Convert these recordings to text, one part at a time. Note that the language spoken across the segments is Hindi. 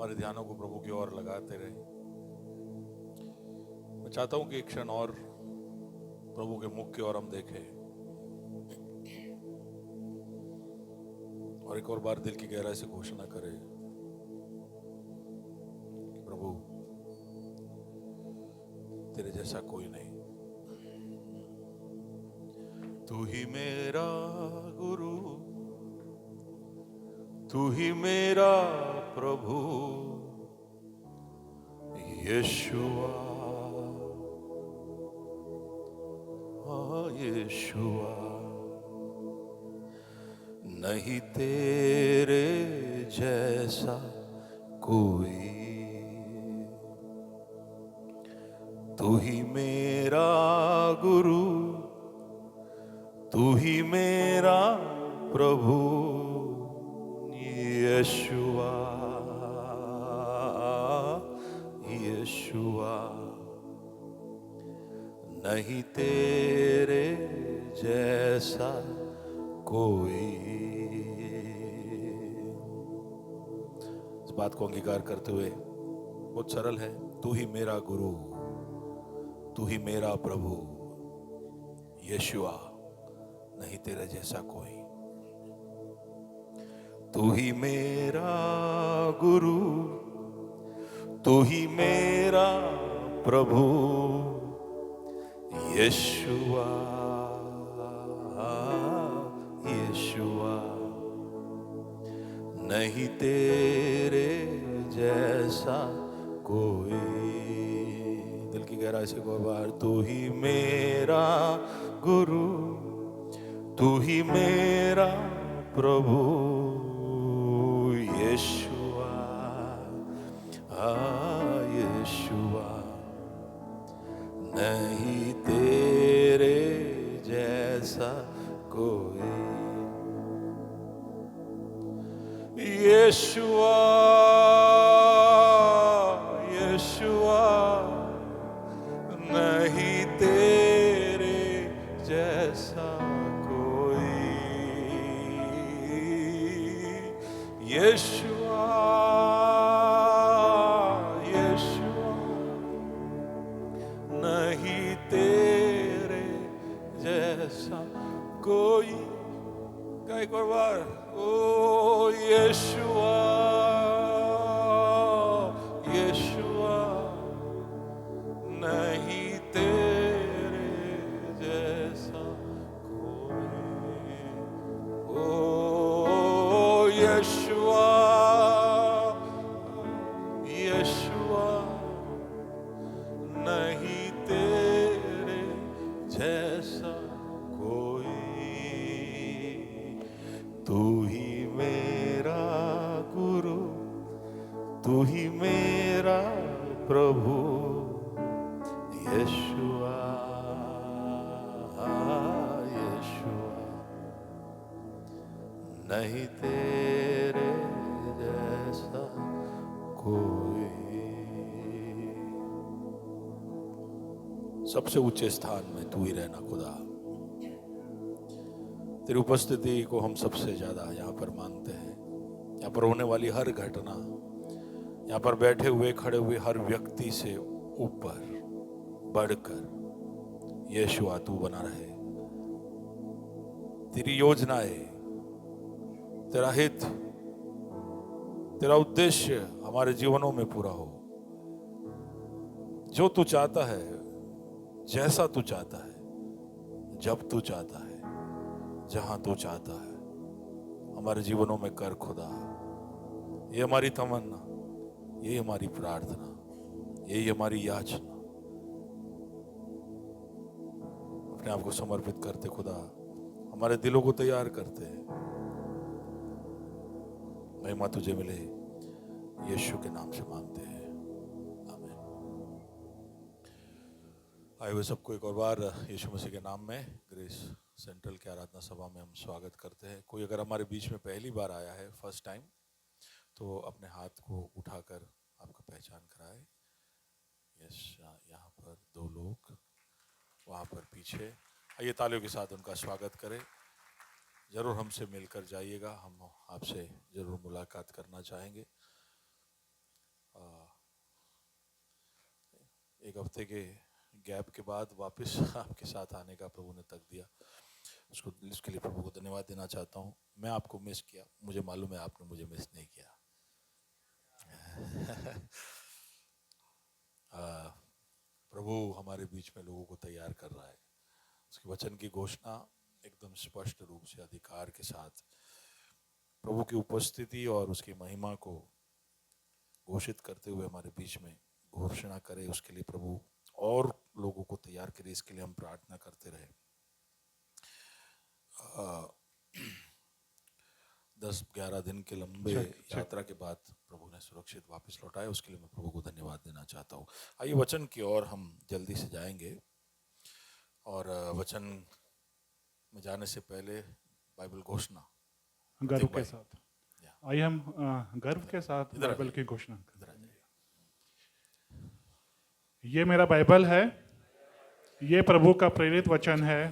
हमारे ध्यानों को प्रभु की ओर लगाते रहे। मैं चाहता हूं कि एक क्षण और प्रभु के मुख की ओर हम देखें और एक और बार दिल की गहराई से घोषणा करें कि प्रभु तेरे जैसा कोई नहीं। तू ही मेरा गुरु, तू ही मेरा प्रभु यीशुआ, यीशुआ। नहीं तेरे जैसा कोई, तू ही मेरा गुरु, तू ही मेरा प्रभु यीशुआ, यीशुआ। नहीं तेरे जैसा कोई। इस बात को अंगीकार करते हुए बहुत सरल है, तू ही मेरा गुरु, तू ही मेरा प्रभु यीशुआ, नहीं तेरे जैसा कोई। तू ही मेरा गुरु, तू ही मेरा प्रभु यीशुआ, यीशुआ। नहीं तेरे जैसा कोई। दिल की गहराई से को बार, तू ही मेरा गुरु, तू ही मेरा प्रभु यीशुआ, यीशुआ। नहीं तेरे जैसा कोई। यीशुआ, यीशुआ। नहीं तेरे जैसा कोई। यीशुआ, यीशुआ। नहीं तेरे जैसा कोई। एक और बार, ओ यीशुआ, यीशुआ। नहीं तेरे जैसा कोई। ओ यीशुआ, यीशुआ। नहीं तेरे जैसा कोई। तू ही मेरा गुरु, तू ही मेरा प्रभु यीशुआ, यीशुआ। नहीं तेरे जैसा कोई। सबसे ऊंचे स्थान में तू ही रहना खुदा। तेरी उपस्थिति को हम सबसे ज्यादा यहाँ पर मानते हैं। यहाँ पर होने वाली हर घटना, यहाँ पर बैठे हुए खड़े हुए हर व्यक्ति से ऊपर बढ़कर यीशुआ तू बना रहे। तेरी योजनाएं, तेरा हित, तेरा उद्देश्य हमारे जीवनों में पूरा हो। जो तू चाहता है, जैसा तू चाहता है, जब तू चाहता है, जहां तू चाहता है, हमारे जीवनों में कर खुदा। ये हमारी तमन्ना, ये हमारी प्रार्थना, यही हमारी याचना। अपने आप को समर्पित करते खुदा, हमारे दिलों को तैयार करते हैं। महिमा तुझे मिले, यीशु के नाम से मांगते हैं, आमीन। आए हुए सबको एक और बार यीशु मसीह के नाम में ग्रेस सेंट्रल के आराधना सभा में हम स्वागत करते हैं। कोई अगर हमारे बीच में पहली बार आया है, फर्स्ट टाइम, तो अपने हाथ को उठाकर आपका पहचान कराए। यस, यहाँ पर 2 लोग, वहाँ पर पीछे। आइए तालियों के साथ उनका स्वागत करें। ज़रूर हमसे मिलकर जाइएगा, हम आपसे ज़रूर मुलाकात करना चाहेंगे। एक हफ्ते के गैप के बाद वापस आपके साथ आने का प्रभु ने तक दिया, उसके लिए प्रभु को धन्यवाद देना चाहता हूँ। मैं आपको मिस किया, मुझे मालूम है आपने मुझे मिस नहीं किया। प्रभु हमारे बीच में लोगों को तैयार कर रहा है। उसके वचन की घोषणा एकदम स्पष्ट रूप से अधिकार के साथ प्रभु की उपस्थिति और उसकी महिमा को घोषित करते हुए हमारे बीच में घोषणा करे, उसके लिए प्रभु और लोगों को तैयार करे, इसके लिए हम प्रार्थना करते रहे। 10-11 दिन के लंबे यात्रा के बाद प्रभु ने सुरक्षित वापस लौटाया, उसके लिए मैं प्रभु को धन्यवाद देना चाहता हूँ। आइए वचन की ओर हम जल्दी से जाएंगे, और वचन में जाने से पहले बाइबल घोषणा गर्व के साथ आइए हम गर्व के साथ बाइबल की घोषणा करें। ये मेरा बाइबल है, ये प्रभु का प्रेरित वचन है,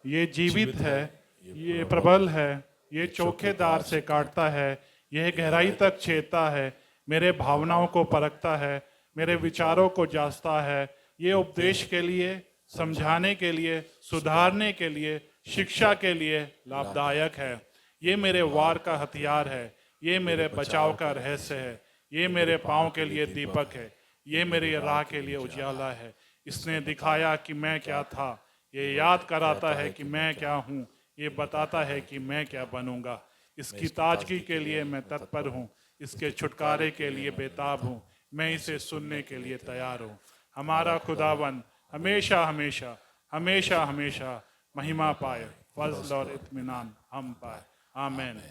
ये जीवित है, ये प्रबल है, ये चौखेदार से काटता है, यह गहराई तक छेदता है, मेरे भावनाओं को परखता है, मेरे विचारों को जांचता है। ये उपदेश के लिए, समझाने के लिए, सुधारने के लिए, शिक्षा के लिए लाभदायक है। ये मेरे वार का हथियार है, ये मेरे बचाव का रहस्य है, ये मेरे पाँव के लिए दीपक है, ये मेरी राह के लिए उजाला है। इसने दिखाया कि मैं क्या था, ये याद कराता है कि मैं क्या हूँ, ये बताता है कि मैं क्या बनूंगा। इसकी ताजगी के लिए मैं तत्पर हूँ, इसके छुटकारे के लिए बेताब हूँ, मैं इसे सुनने के लिए तैयार हूँ। हमारा खुदावन हमेशा हमेशा हमेशा हमेशा महिमा पाए, फजल और इत्मीनान हम पाए। आमीन।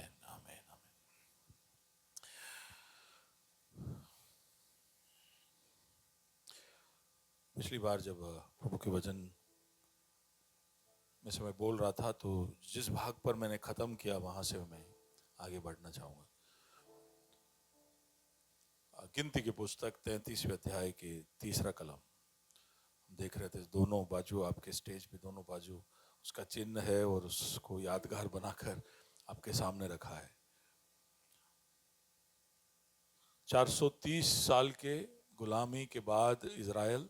पिछली बार जब प्रभु के वचन में से मैं बोल रहा था, तो जिस भाग पर मैंने खत्म किया वहां से मैं आगे बढ़ना चाहूंगा। गिनती की पुस्तक 33वें अध्याय के 3रा कलम देख रहे थे। दोनों बाजू आपके स्टेज पे दोनों बाजू उसका चिन्ह है, और उसको यादगार बनाकर आपके सामने रखा है। 430 साल के गुलामी के बाद इजराइल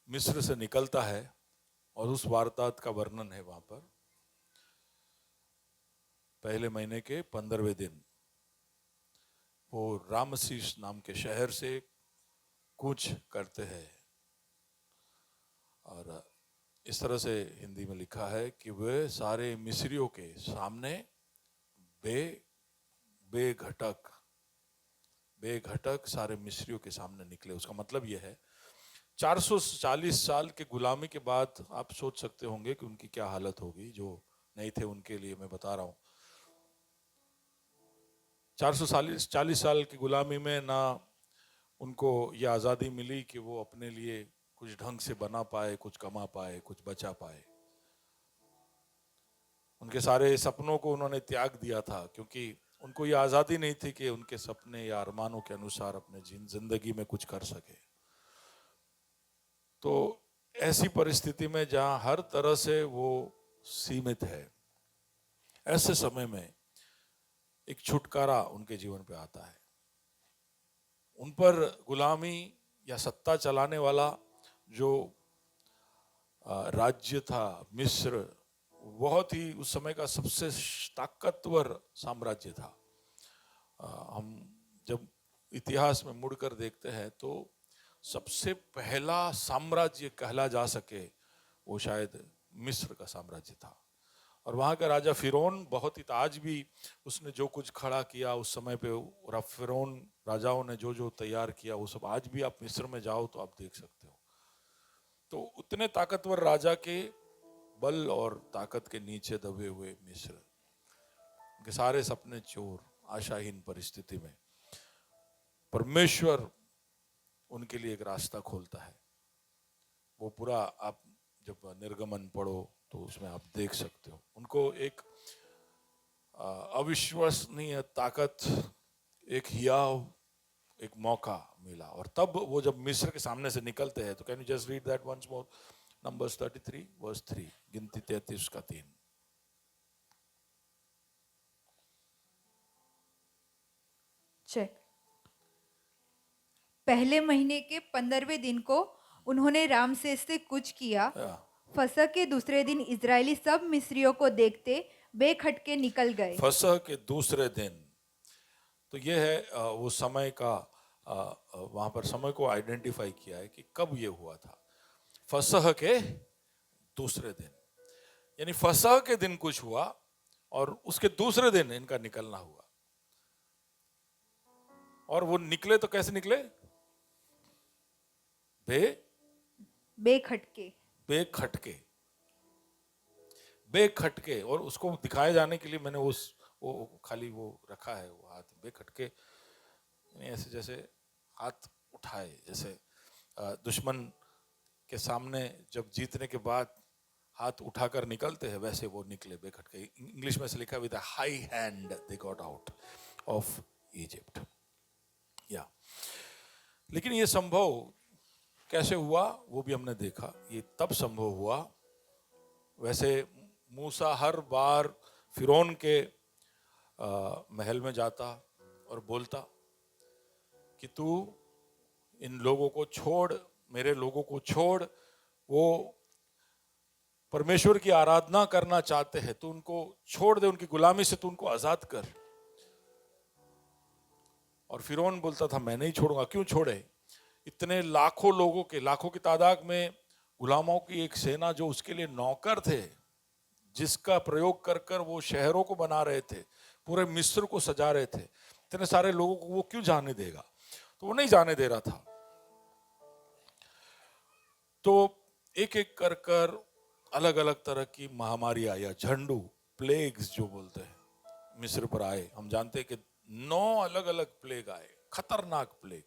मिस्र से निकलता है, और उस वारदात का वर्णन है वहां पर। पहले महीने के 15वें दिन वो रामसीस नाम के शहर से कूच करते हैं, और इस तरह से हिंदी में लिखा है कि वे सारे मिस्रियों के सामने बेघटक सारे मिस्रियों के सामने निकले। उसका मतलब यह है 440 साल के गुलामी के बाद आप सोच सकते होंगे कि उनकी क्या हालत होगी। जो नहीं थे उनके लिए मैं बता रहा हूं। 440 साल की गुलामी में ना उनको ये आज़ादी मिली कि वो अपने लिए कुछ ढंग से बना पाए, कुछ कमा पाए, कुछ बचा पाए। उनके सारे सपनों को उन्होंने त्याग दिया था, क्योंकि उनको ये आज़ादी नहीं थी कि उनके सपने या अरमानों के अनुसार अपने जिंदगी में कुछ कर सके। तो ऐसी परिस्थिति में जहां हर तरह से वो सीमित है, ऐसे समय में एक छुटकारा उनके जीवन पे आता है। उन पर गुलामी या सत्ता चलाने वाला जो राज्य था मिस्र, बहुत ही उस समय का सबसे ताकतवर साम्राज्य था। हम जब इतिहास में मुड़कर देखते हैं तो सबसे पहला साम्राज्य कहला जा सके वो शायद मिस्र का साम्राज्य था। और वहाँ का राजा फिरौन बहुत ही, आज भी उसने जो कुछ खड़ा किया उस समय पे, और फिरौन राजाओं ने जो जो तैयार किया वो सब आज भी आप मिस्र में जाओ तो आप देख सकते हो। तो उतने ताकतवर राजा के बल और ताकत के नीचे दबे हुए मिस्र के सारे सपने चोर, आशाहीन परिस्थिति में परमेश्वर उनके लिए एक रास्ता खोलता है। वो पूरा आप जब निर्गमन पढ़ो तो उसमें आप देख सकते हो। उनको एक अविश्वसनीय ताकत, एक हियाव, एक मौका मिला। और तब वो जब मिस्र के सामने से निकलते हैं, तो can you just read that once more, numbers 33 verse 3, गिनती 33 का 3। चेक। पहले महीने के 15वें दिन को उन्होंने रामसेस से कूच किया। फसह के दूसरे दिन इजरायली सब मिस्रियों को देखते बेखटके निकल गए। फसह के दूसरे दिन, तो ये है वो समय का, वहां पर समय को आइडेंटिफाई किया है कि कब ये हुआ था। फसह के दूसरे दिन, यानी फसह के दिन कुछ हुआ और उसके दूसरे दिन इनका निकलना हुआ। और वो निकले तो कैसे निकले? बेखटके। बेखटके, बेखटके। और उसको दिखाए जाने के लिए मैंने वो खाली वो रखा है, वो हाथ बेखटके, यानी ऐसे जैसे हाथ उठाए, जैसे दुश्मन के सामने जब जीतने के बाद हाथ उठाकर निकलते हैं, वैसे वो निकले बेखटके। इंग्लिश में से लिखा with a high hand they got out of Egypt. या लेकिन ये संभव कैसे हुआ वो भी हमने देखा। ये तब संभव हुआ, वैसे मूसा हर बार फिरौन के महल में जाता और बोलता कि तू इन लोगों को छोड़, मेरे लोगों को छोड़, वो परमेश्वर की आराधना करना चाहते हैं, तू उनको छोड़ दे, उनकी गुलामी से तू उनको आजाद कर। और फिरौन बोलता था मैं नहीं छोड़ूंगा। क्यों छोड़े? इतने लाखों लोगों के, लाखों की तादाद में गुलामों की एक सेना जो उसके लिए नौकर थे, जिसका प्रयोग कर कर वो शहरों को बना रहे थे, पूरे मिस्र को सजा रहे थे, इतने सारे लोगों को वो क्यों जाने देगा? तो वो नहीं जाने दे रहा था। तो एक एक कर कर अलग अलग तरह की महामारी आया, झंडू, प्लेग्स जो बोलते हैं, मिस्र पर आए। हम जानते हैं कि 9 अलग अलग प्लेग आए, खतरनाक प्लेग,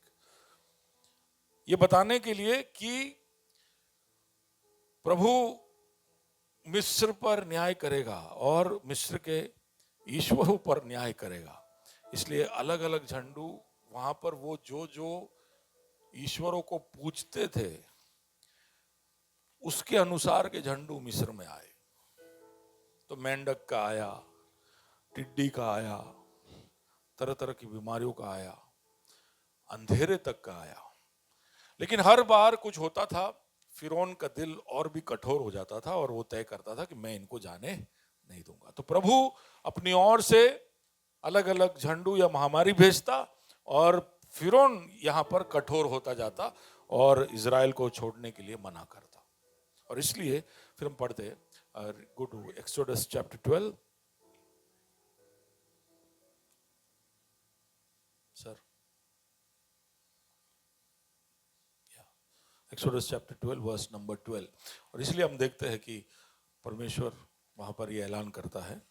ये बताने के लिए कि प्रभु मिस्र पर न्याय करेगा और मिस्र के ईश्वरों पर न्याय करेगा। इसलिए अलग अलग झंडू वहां पर, वो जो जो ईश्वरों को पूजते थे उसके अनुसार के झंडू मिस्र में आए। तो मेंढक का आया, टिड्डी का आया, तरह तरह की बीमारियों का आया, अंधेरे तक का आया। लेकिन हर बार कुछ होता था, फिरौन का दिल और भी कठोर हो जाता था और वो तय करता था कि मैं इनको जाने नहीं दूंगा। तो प्रभु अपनी ओर से अलग अलग झंडू या महामारी भेजता और फिरौन यहां पर कठोर होता जाता और इजराइल को छोड़ने के लिए मना करता। और इसलिए फिर हम पढ़ते, go to Exodus chapter 12 sir. Exodus chapter 12 verse number 12। और इसलिए हम देखते हैं कि परमेश्वर वहां पर यह ऐलान करता है,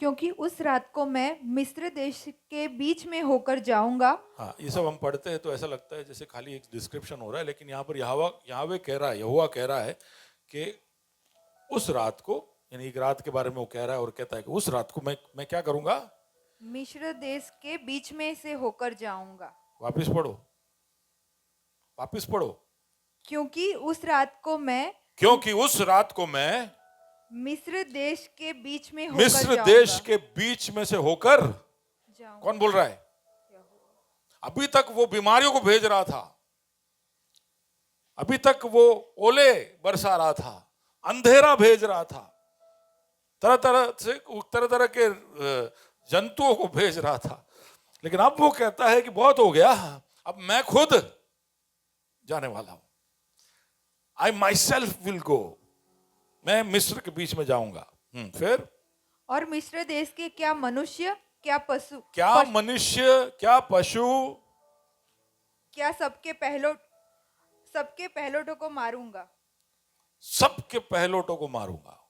क्योंकि उस रात को मैं मिस्र देश के बीच में होकर जाऊंगा। हाँ, ये सब हम पढ़ते हैं तो ऐसा लगता है जैसे खाली एक डिस्क्रिप्शन हो रहा है, लेकिन यहाँ पर यहोवा कह रहा है, यहोवा कह रहा है कि उस रात को, यानी एक रात के बारे में वो कह रहा है और कहता है कि उस रात को मैं क्या करूंगा? मिस्र देश के बीच में से होकर जाऊंगा। वापिस पढ़ो, वापिस पढ़ो। क्योंकि उस रात को मैं मिस्र देश के बीच में होकर मिस्र देश के बीच में से होकर जाऊंगा। कौन बोल रहा है? अभी तक वो बीमारियों को भेज रहा था, अभी तक वो ओले बरसा रहा था, अंधेरा भेज रहा था, तरह तरह के जंतुओं को भेज रहा था। लेकिन अब वो कहता है कि बहुत हो गया, अब मैं खुद जाने वाला हूं। आई माई सेल्फ विल गो, मैं मिस्र के बीच में जाऊंगा। फिर और मिस्र देश के क्या मनुष्य, क्या पशु, क्या पशु, क्या सबके पहलोटों को मारूंगा, सबके पहलोटों को मारूंगा।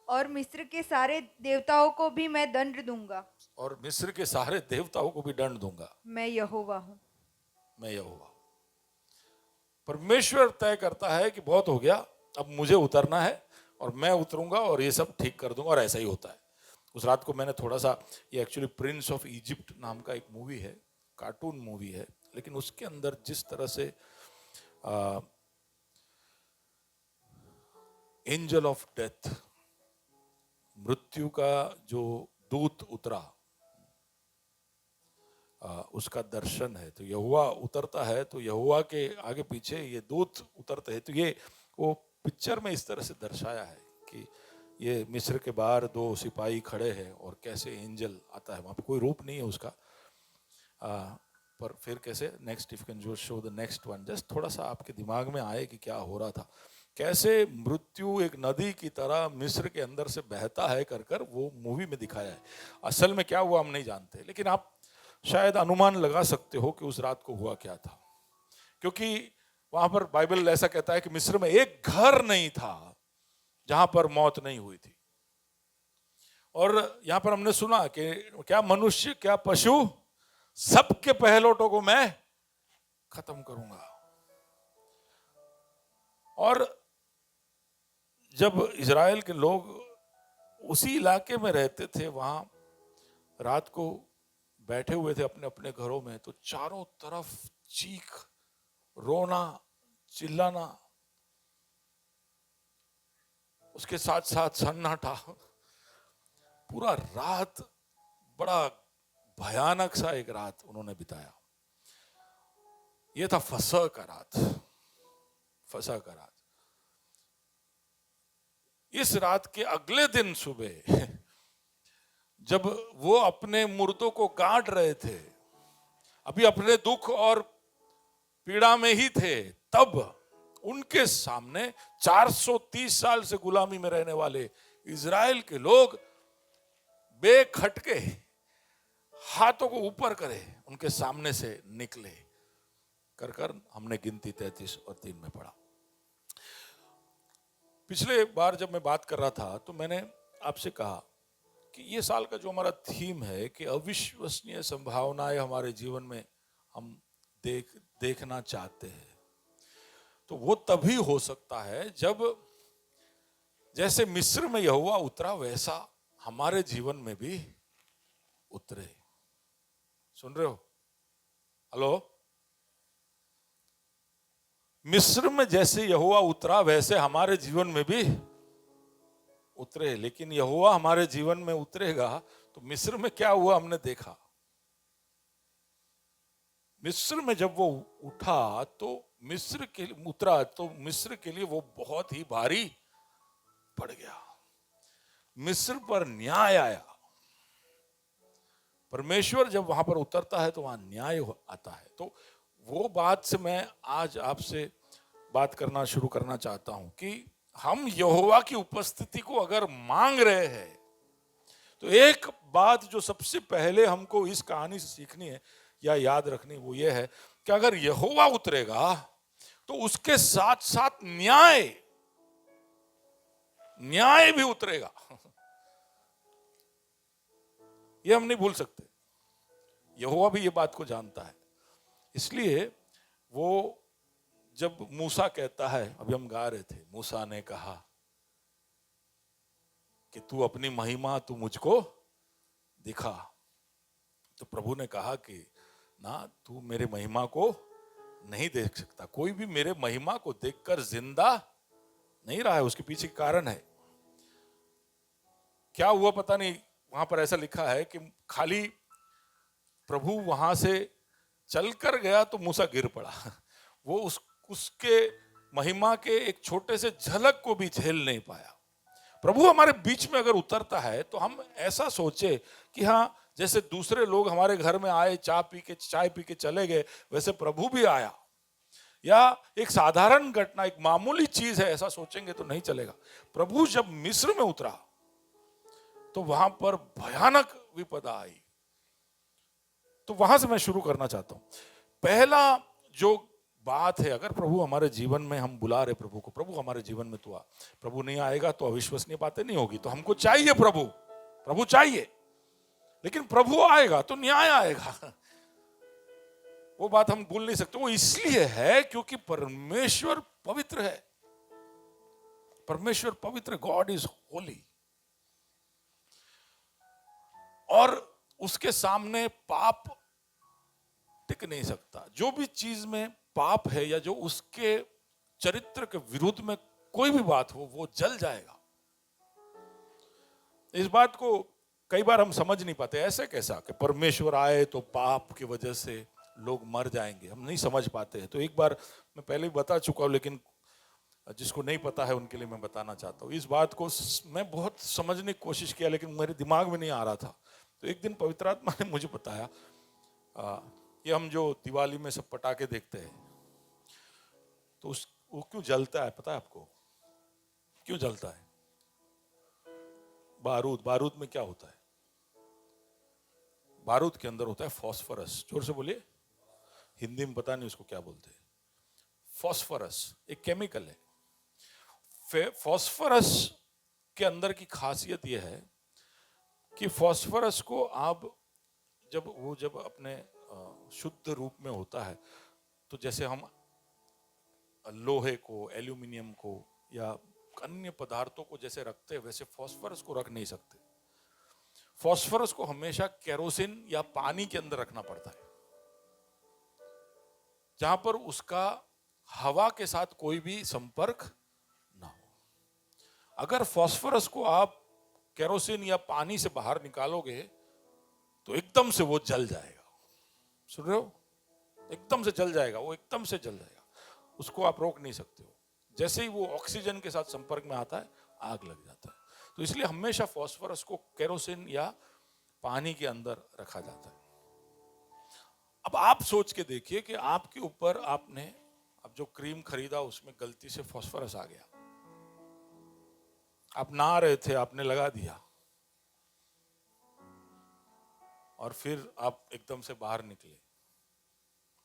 और मिस्र के सारे देवताओं को भी मैं दंड दूंगा। और मिस्र के सारे देवताओं को भी दंड दूंगा। मैं यहोवा हूं। मैं यहोवा। परमेश्वर तय करता है कि बहुत हो गया, अब मुझे उतरना है और मैं उतरूंगा और ये सब ठीक कर दूंगा, और ऐसा ही होता है। उस रात को मैंने थोड़ा सा, ये एक्चुअली प्रिंस ऑफ इजिप्ट नाम का एक मूवी है, कार्टून मूवी है, लेकिन उसके अंदर जिस तरह से एंजल ऑफ डेथ, मृत्यु का जो दूत उतरा, उसका दर्शन है। तो यहोवा उतरता है तो यहोवा के आगे पीछे ये दूत उतरते हैं। तो ये वो पिक्चर में इस तरह से दर्शाया है कि ये मिस्र के बाहर दो सिपाही खड़े हैं और कैसे एंजल आता है। वहाँ पे कोई रूप नहीं है उसका, पर फिर कैसे नेक्स्ट, इफ कैन जो show the next one, just थोड़ा सा आपके दिमाग में आए कि क्या हो रहा था। कैसे मृत्यु एक नदी की तरह मिस्र के अंदर से बहता है कर कर वो मूवी में दिखाया है। असल में क्या हुआ हम नहीं जानते, लेकिन आप शायद अनुमान लगा सकते हो कि उस रात को हुआ क्या था, क्योंकि वहां पर बाइबल ऐसा कहता है कि मिस्र में एक घर नहीं था जहां पर मौत नहीं हुई थी। और यहां पर हमने सुना कि क्या मनुष्य क्या पशु सबके पहलौठों को मैं खत्म करूंगा। और जब इजराइल के लोग उसी इलाके में रहते थे, वहां रात को बैठे हुए थे अपने अपने घरों में, तो चारों तरफ चीख, रोना, चिल्लाना, उसके साथ साथ सन्नाटा, पूरा रात बड़ा भयानक सा एक रात उन्होंने बिताया। ये था फसह का रात, फसह का रात। इस रात के अगले दिन सुबह जब वो अपने मुर्दों को गांठ रहे थे, अभी अपने दुख और पीड़ा में ही थे, तब उनके सामने 430 साल से गुलामी में रहने वाले इजराइल के लोग बेखटके हाथों को ऊपर करे उनके सामने से निकले। कर कर हमने गिनती 33 और 3 में पढ़ा। पिछले बार जब मैं बात कर रहा था तो मैंने आपसे कहा कि ये साल का जो हमारा थीम है कि अविश्वसनीय संभावनाएं हमारे जीवन में हम देखना चाहते हैं, तो वो तभी हो सकता है जब जैसे मिस्र में यहोवा उतरा वैसा हमारे जीवन में भी उतरे। सुन रहे हो? हेलो? मिस्र में जैसे यहोवा उतरा वैसे हमारे जीवन में भी उतरे। लेकिन यहोवा हमारे जीवन में उतरेगा तो मिस्र में क्या हुआ हमने देखा। मिस्र में जब वो उठा तो मिस्र के उतरा तो मिस्र के लिए वो बहुत ही भारी पड़ गया। मिस्र पर न्याय आया। परमेश्वर जब वहां पर उतरता है तो वहां न्याय आता है। तो वो बात से मैं आज आपसे बात करना शुरू करना चाहता हूं कि हम यहोवा की उपस्थिति को अगर मांग रहे हैं तो एक बात जो सबसे पहले हमको इस कहानी से सीखनी है या याद रखनी, वो ये है कि अगर यहोवा उतरेगा तो उसके साथ साथ न्याय भी उतरेगा। ये हम नहीं भूल सकते। यहोवा भी ये बात को जानता है। इसलिए वो जब मूसा कहता है, अभी हम गा रहे थे, मूसा ने कहा कि तू अपनी महिमा तू मुझको दिखा, तो प्रभु ने कहा कि ना, तू मेरे महिमा को नहीं देख सकता। कोई भी मेरे महिमा को देखकर जिंदा नहीं रहा है। उसके पीछे कारण है। क्या हुआ पता नहीं, वहां पर ऐसा लिखा है कि खाली प्रभु वहां से चलकर गया तो मूसा गिर पड़ा। वो उसके महिमा के एक छोटे से झलक को भी झेल नहीं पाया। प्रभु हमारे बीच में अगर उतरता है तो हम ऐसा सोचे कि हाँ, जैसे दूसरे लोग हमारे घर में आए, चाय पी के चले गए, वैसे प्रभु भी आया। या एक साधारण घटना, एक मामूली चीज है, ऐसा सोचेंगे तो नहीं चलेगा। प्रभु जब मिस्र में उतरा तो वहां पर भयानक विपदा आई। तो वहां से मैं शुरू करना चाहता हूं। पहला जो बात है, अगर प्रभु हमारे जीवन में, हम बुला रहे प्रभु को, प्रभु हमारे जीवन में तू आ। प्रभु नहीं आएगा तो अविश्वसनीय बातें नहीं होगी। तो हमको चाहिए प्रभु चाहिए, लेकिन प्रभु आएगा तो न्याय आएगा। वो बात हम भूल नहीं सकते। वो इसलिए है क्योंकि परमेश्वर पवित्र है। परमेश्वर पवित्र, गॉड इज होली। और उसके सामने पाप टिक नहीं सकता। जो भी चीज में पाप है या जो उसके चरित्र के विरुद्ध में कोई भी बात हो, वो जल जाएगा। इस बात को कई बार हम समझ नहीं पाते ऐसे कैसा कि परमेश्वर आए तो पाप की वजह से लोग मर जाएंगे, हम नहीं समझ पाते हैं। तो एक बार मैं पहले ही बता चुका हूँ, लेकिन जिसको नहीं पता है उनके लिए मैं बताना चाहता हूँ। इस बात को मैं बहुत समझने की कोशिश किया, लेकिन मेरे दिमाग में नहीं आ रहा था। तो एक दिन पवित्र आत्मा ने मुझे बताया कि हम जो दिवाली में सब पटाखे देखते हैं, तो वो क्यों जलता है पता है आपको? क्यों जलता है? बारूद में क्या होता है? बारूद के अंदर होता है फॉस्फोरस। जोर से बोलिए, हिंदी में पता नहीं उसको क्या बोलते हैं। फॉस्फोरस एक केमिकल है। फॉस्फोरस के अंदर की खासियत यह है कि फॉस्फोरस को आप जब अपने शुद्ध रूप में होता है, तो जैसे हम लोहे को, एल्यूमिनियम को या अन्य पदार्थों को जैसे रखते हैं, वैसे फॉस्फोरस को रख नहीं सकते। फॉस्फोरस को हमेशा केरोसिन या पानी के अंदर रखना पड़ता है, जहां पर उसका हवा के साथ कोई भी संपर्क ना हो। अगर फॉस्फोरस को आप केरोसिन या पानी से बाहर निकालोगे तो एकदम से वो जल जाएगा। सुन रहे हो? एकदम से जल जाएगा, वो एकदम से जल जाएगा, उसको आप रोक नहीं सकते हो। जैसे ही वो ऑक्सीजन के साथ संपर्क में आता है, आग लग जाता है। तो इसलिए हमेशा फॉस्फोरस को केरोसिन या पानी के अंदर रखा जाता है। अब आप सोच के देखिए कि आपके ऊपर आपने अब जो क्रीम खरीदा उसमें गलती से फॉस्फोरस आ गया, आप नहा रहे थे, आपने लगा दिया, और फिर आप एकदम से बाहर निकले,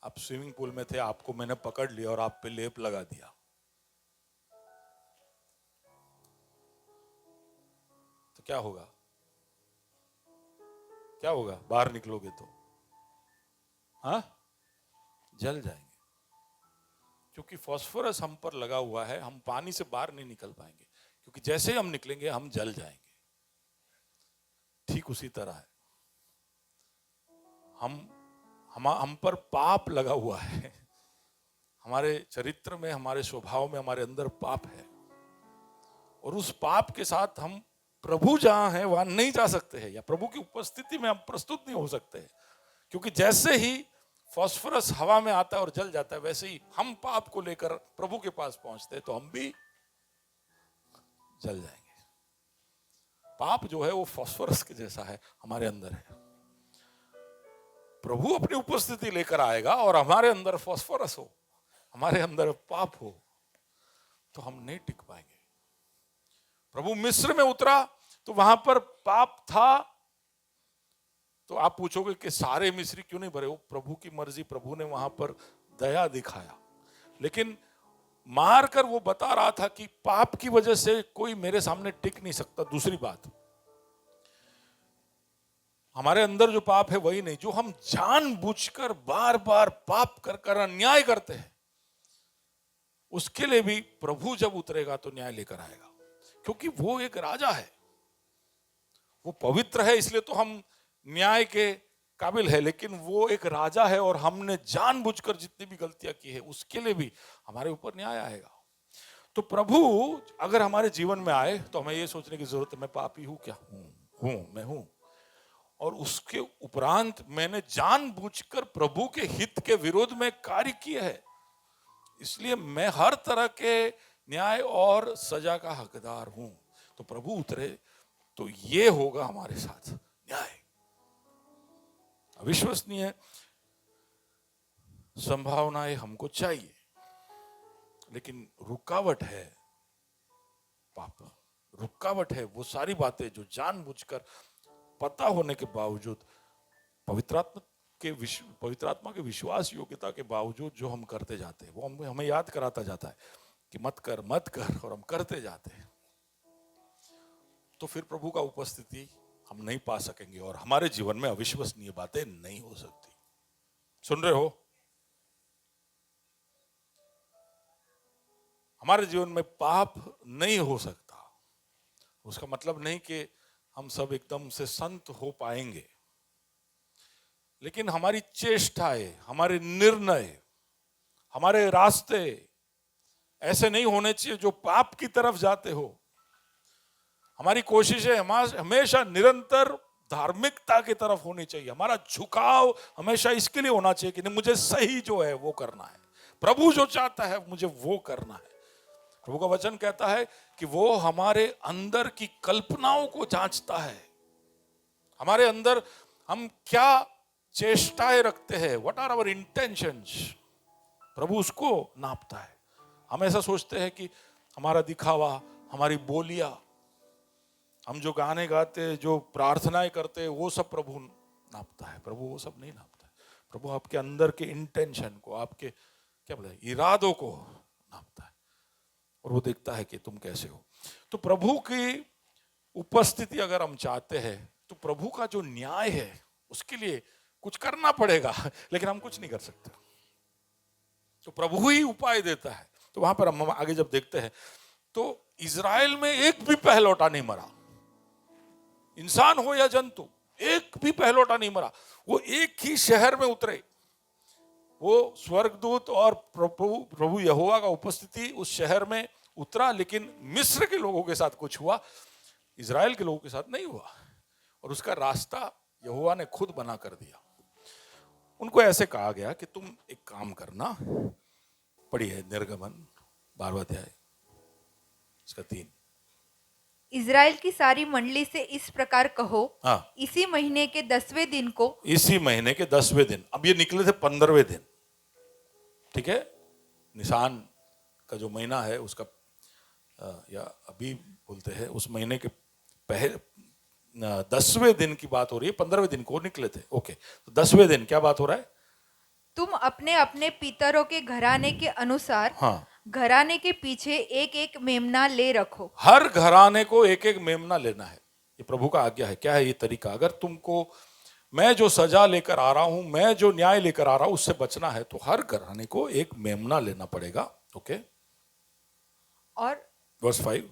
आप स्विमिंग पूल में थे, आपको मैंने पकड़ लिया और आप पे लेप लगा दिया, तो क्या होगा? क्या होगा? बाहर निकलोगे तो हाँ, जल जाएंगे। क्योंकि फॉस्फोरस हम पर लगा हुआ है, हम पानी से बाहर नहीं निकल पाएंगे, क्योंकि जैसे ही हम निकलेंगे हम जल जाएंगे। ठीक उसी तरह है, हम पर पाप लगा हुआ है। हमारे चरित्र में, हमारे स्वभाव में, हमारे अंदर पाप है, और उस पाप के साथ हम प्रभु जहां है वहां नहीं जा सकते हैं, या प्रभु की उपस्थिति में हम प्रस्तुत नहीं हो सकते हैं। क्योंकि जैसे ही फॉस्फोरस हवा में आता है और जल जाता है, वैसे ही हम पाप को लेकर प्रभु के पास पहुंचते हैं तो हम भी जल जाएंगे। पाप जो है वो फॉस्फोरस के जैसा है, हमारे अंदर है। प्रभु अपनी उपस्थिति लेकर आएगा और हमारे अंदर फॉस्फोरस हो, हमारे अंदर पाप हो, तो हम नहीं टिक पाएंगे। प्रभु मिस्र में उतरा तो वहां पर पाप था, तो आप पूछोगे कि सारे मिस्री क्यों नहीं भरे? वो प्रभु की मर्जी, प्रभु ने वहां पर दया दिखाया, लेकिन मारकर वो बता रहा था कि पाप की वजह से कोई मेरे सामने टिक नहीं सकता। दूसरी बात, हमारे अंदर जो पाप है वही नहीं, जो हम जानबूझकर बार बार पाप कर कर अन्याय करते हैं, उसके लिए भी प्रभु जब उतरेगा तो न्याय लेकर आएगा। क्योंकि वो एक राजा है, वो पवित्र है, इसलिए तो हम न्याय के काबिल है, लेकिन वो एक राजा है और हमने जानबूझकर जितनी भी गलतियां की है उसके लिए भी हमारे ऊपर न्याय आएगा। तो प्रभु अगर हमारे जीवन में आए तो हमें ये सोचने की जरूरत है, मैं पापी हूं क्या? मैं हूं, और उसके उपरांत मैंने जानबूझकर प्रभु के हित के विरोध में कार्य किया है, इसलिए मैं हर तरह के न्याय और सजा का हकदार हूं। तो प्रभु उतरे तो ये होगा हमारे साथ न्याय। अविश्वसनीय संभावनाएं हमको चाहिए, लेकिन रुकावट है पाप, रुकावट है वो सारी बातें जो जानबूझकर पता होने के बावजूद, पवित्र आत्मा के विश्वास योग्यता के बावजूद जो हम करते जाते हैं, वो हमें याद कराता जाता है कि मत कर मत कर, और हम करते जाते हैं। तो फिर प्रभु का उपस्थिति हम नहीं पा सकेंगे और हमारे जीवन में अविश्वसनीय बातें नहीं हो सकती। सुन रहे हो? हमारे जीवन में पाप नहीं हो सकता। उसका मतलब नहीं कि हम सब एकदम से संत हो पाएंगे, लेकिन हमारी चेष्टाएं, हमारे निर्णय, हमारे रास्ते ऐसे नहीं होने चाहिए जो पाप की तरफ जाते हो। हमारी कोशिशें हमेशा निरंतर धार्मिकता की तरफ होनी चाहिए। हमारा झुकाव हमेशा इसके लिए होना चाहिए कि नहीं, मुझे सही जो है वो करना है, प्रभु जो चाहता है मुझे वो करना है। प्रभु का वचन कहता है कि वो हमारे अंदर की कल्पनाओं को जांचता है, हमारे अंदर हम क्या चेष्टाएं रखते हैं, व्हाट आर आवर इंटेंशंस, प्रभु उसको नापता है। हम ऐसा सोचते हैं कि हमारा दिखावा, हमारी बोलियां, हम जो गाने गाते, जो प्रार्थनाएं करते, वो सब प्रभु नापता है। प्रभु वो सब नहीं नापता है। प्रभु आपके अंदर के इंटेंशन को, आपके क्या बोले इरादों को नापता है, और वो देखता है कि तुम कैसे हो। तो प्रभु की उपस्थिति अगर हम चाहते हैं तो प्रभु का जो न्याय है उसके लिए कुछ करना पड़ेगा, लेकिन हम कुछ नहीं कर सकते, तो प्रभु ही उपाय देता है। तो वहां पर हम आगे जब देखते हैं तो इज़राइल में एक भी पहलौठा नहीं मरा, इंसान हो या जंतु, एक भी पहलौठा नहीं मरा। वो एक ही शहर में उतरे, वो स्वर्गदूत और प्रभु यहोवा का उपस्थिति उस शहर में उतरा, लेकिन मिस्र के लोगों के साथ कुछ हुआ, इज़राइल के लोगों के साथ नहीं हुआ। और उसका रास्ता यहोवा ने खुद बना कर दिया। उनको ऐसे कहा गया कि तुम एक काम करना, पढ़िए निर्गमन 12वां अध्याय इसका 3। इज़राइल की सारी मंडली से इस प्रकार कहो, हाँ, इसी महीने के 10वें दिन को, इसी महीने के 10वें दिन, अब ये निकले थे 15वें दिन, ठीक है, निसान का जो महीना है उसका या अभी बोलते हैं उस महीने के पहले 10वें दिन की बात हो रही है। 15वें दिन को निकले थे, ओके। तो 10वें दिन क्या बात हो रहा है? तुम अपने अपने पितरों के घराने के अनुसार, हाँ, घराने के पीछे एक एक मेमना ले रखो। हर घराने को एक एक मेमना लेना है, ये प्रभु का आज्ञा है। क्या है ये तरीका? अगर तुमको मैं जो सजा लेकर आ रहा हूं, मैं जो न्याय लेकर आ रहा हूं उससे बचना है, तो हर घराने को एक मेमना लेना पड़ेगा, ओके। और वर्स 5,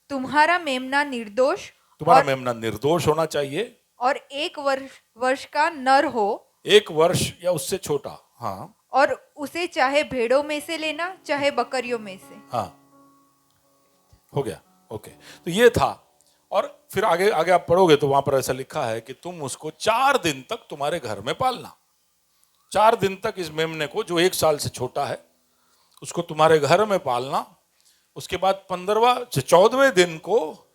तुम्हारा मेमना निर्दोष, तुम्हारा मेमना निर्दोष होना चाहिए, और 1 वर्ष का नर हो, 1 वर्ष या उससे छोटा, हाँ, और उसे चाहे भेड़ों में से लेना चाहे बकरियों में से। हाँ, हो गया, ओके। तो ये था। और फिर आगे आगे आप पढ़ोगे तो वहां पर ऐसा लिखा है कि तुम उसको 4 दिन तक तुम्हारे घर में पालना। 4 दिन तक इस मेमने को, जो 1 साल से छोटा है, उसको तुम्हारे घर में पालना। उसके बाद 15वां से 14वें दिन को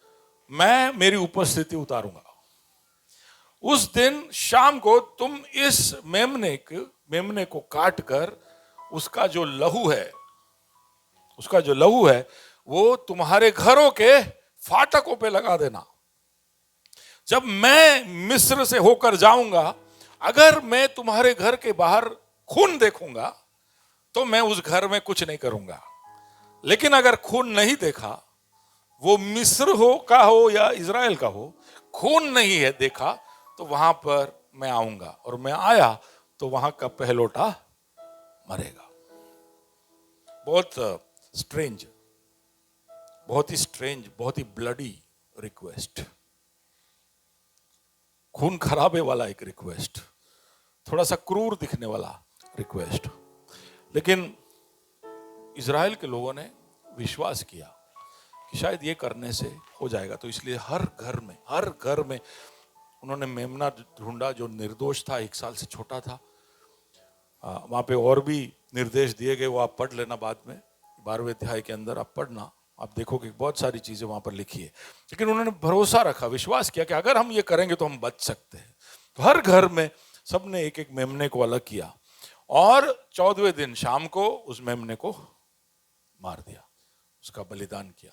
मैं मेरी उपस्थिति उतारूंगा। उस दिन शाम को तुम इस मेमने को काट कर उसका जो लहू है वो तुम्हारे घरों के फाटकों पे लगा देना। जब मैं मिस्र से होकर जाऊंगा, अगर मैं तुम्हारे घर के बाहर खून देखूंगा तो मैं उस घर में कुछ नहीं करूंगा, लेकिन अगर खून नहीं देखा, वो मिस्र का हो या इज़राइल का हो, खून नहीं है देखा, तो वहां पर मैं आऊंगा, और मैं आया तो वहां का पहलौठा मरेगा। बहुत स्ट्रेंज, बहुत ही ब्लडी रिक्वेस्ट, खून खराबे वाला एक रिक्वेस्ट, थोड़ा सा क्रूर दिखने वाला रिक्वेस्ट। लेकिन इज़राइल के लोगों ने विश्वास किया कि शायद ये करने से हो जाएगा, तो इसलिए हर घर में उन्होंने मेमना ढूंढा जो निर्दोष था, 1 साल से छोटा था। वहां पे और भी निर्देश दिए गए, वो आप पढ़ लेना बाद में, 12वें अध्याय के अंदर आप पढ़ना, आप देखोगे बहुत सारी चीजें वहां पर लिखी है। लेकिन उन्होंने भरोसा रखा, विश्वास किया कि अगर हम ये करेंगे तो हम बच सकते हैं। तो हर घर में सबने एक एक मेमने को अलग किया, और 14वें दिन शाम को उस मेमने को मार दिया, उसका बलिदान किया।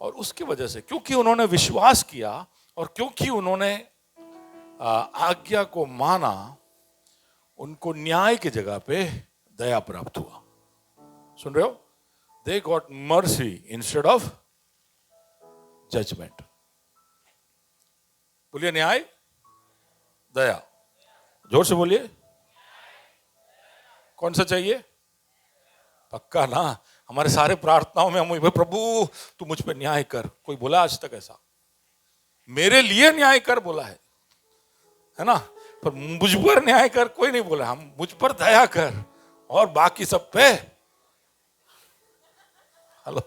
और उसकी वजह से, क्योंकि उन्होंने विश्वास किया और क्योंकि उन्होंने आज्ञा को माना, उनको न्याय की जगह पे दया प्राप्त हुआ। सुन रहे हो? They got mercy instead of judgment. बोलिए न्याय, दया, जोर से बोलिए। कौन सा चाहिए? पक्का ना? हमारे सारे प्रार्थनाओं में हम प्रभु तू मुझ पे न्याय कर, कोई बोला आज तक ऐसा? मेरे लिए न्याय कर बोला है ना, पर मुझ पर न्याय कर कोई नहीं बोला। हम मुझ पर दया कर और बाकी सब पे हेलो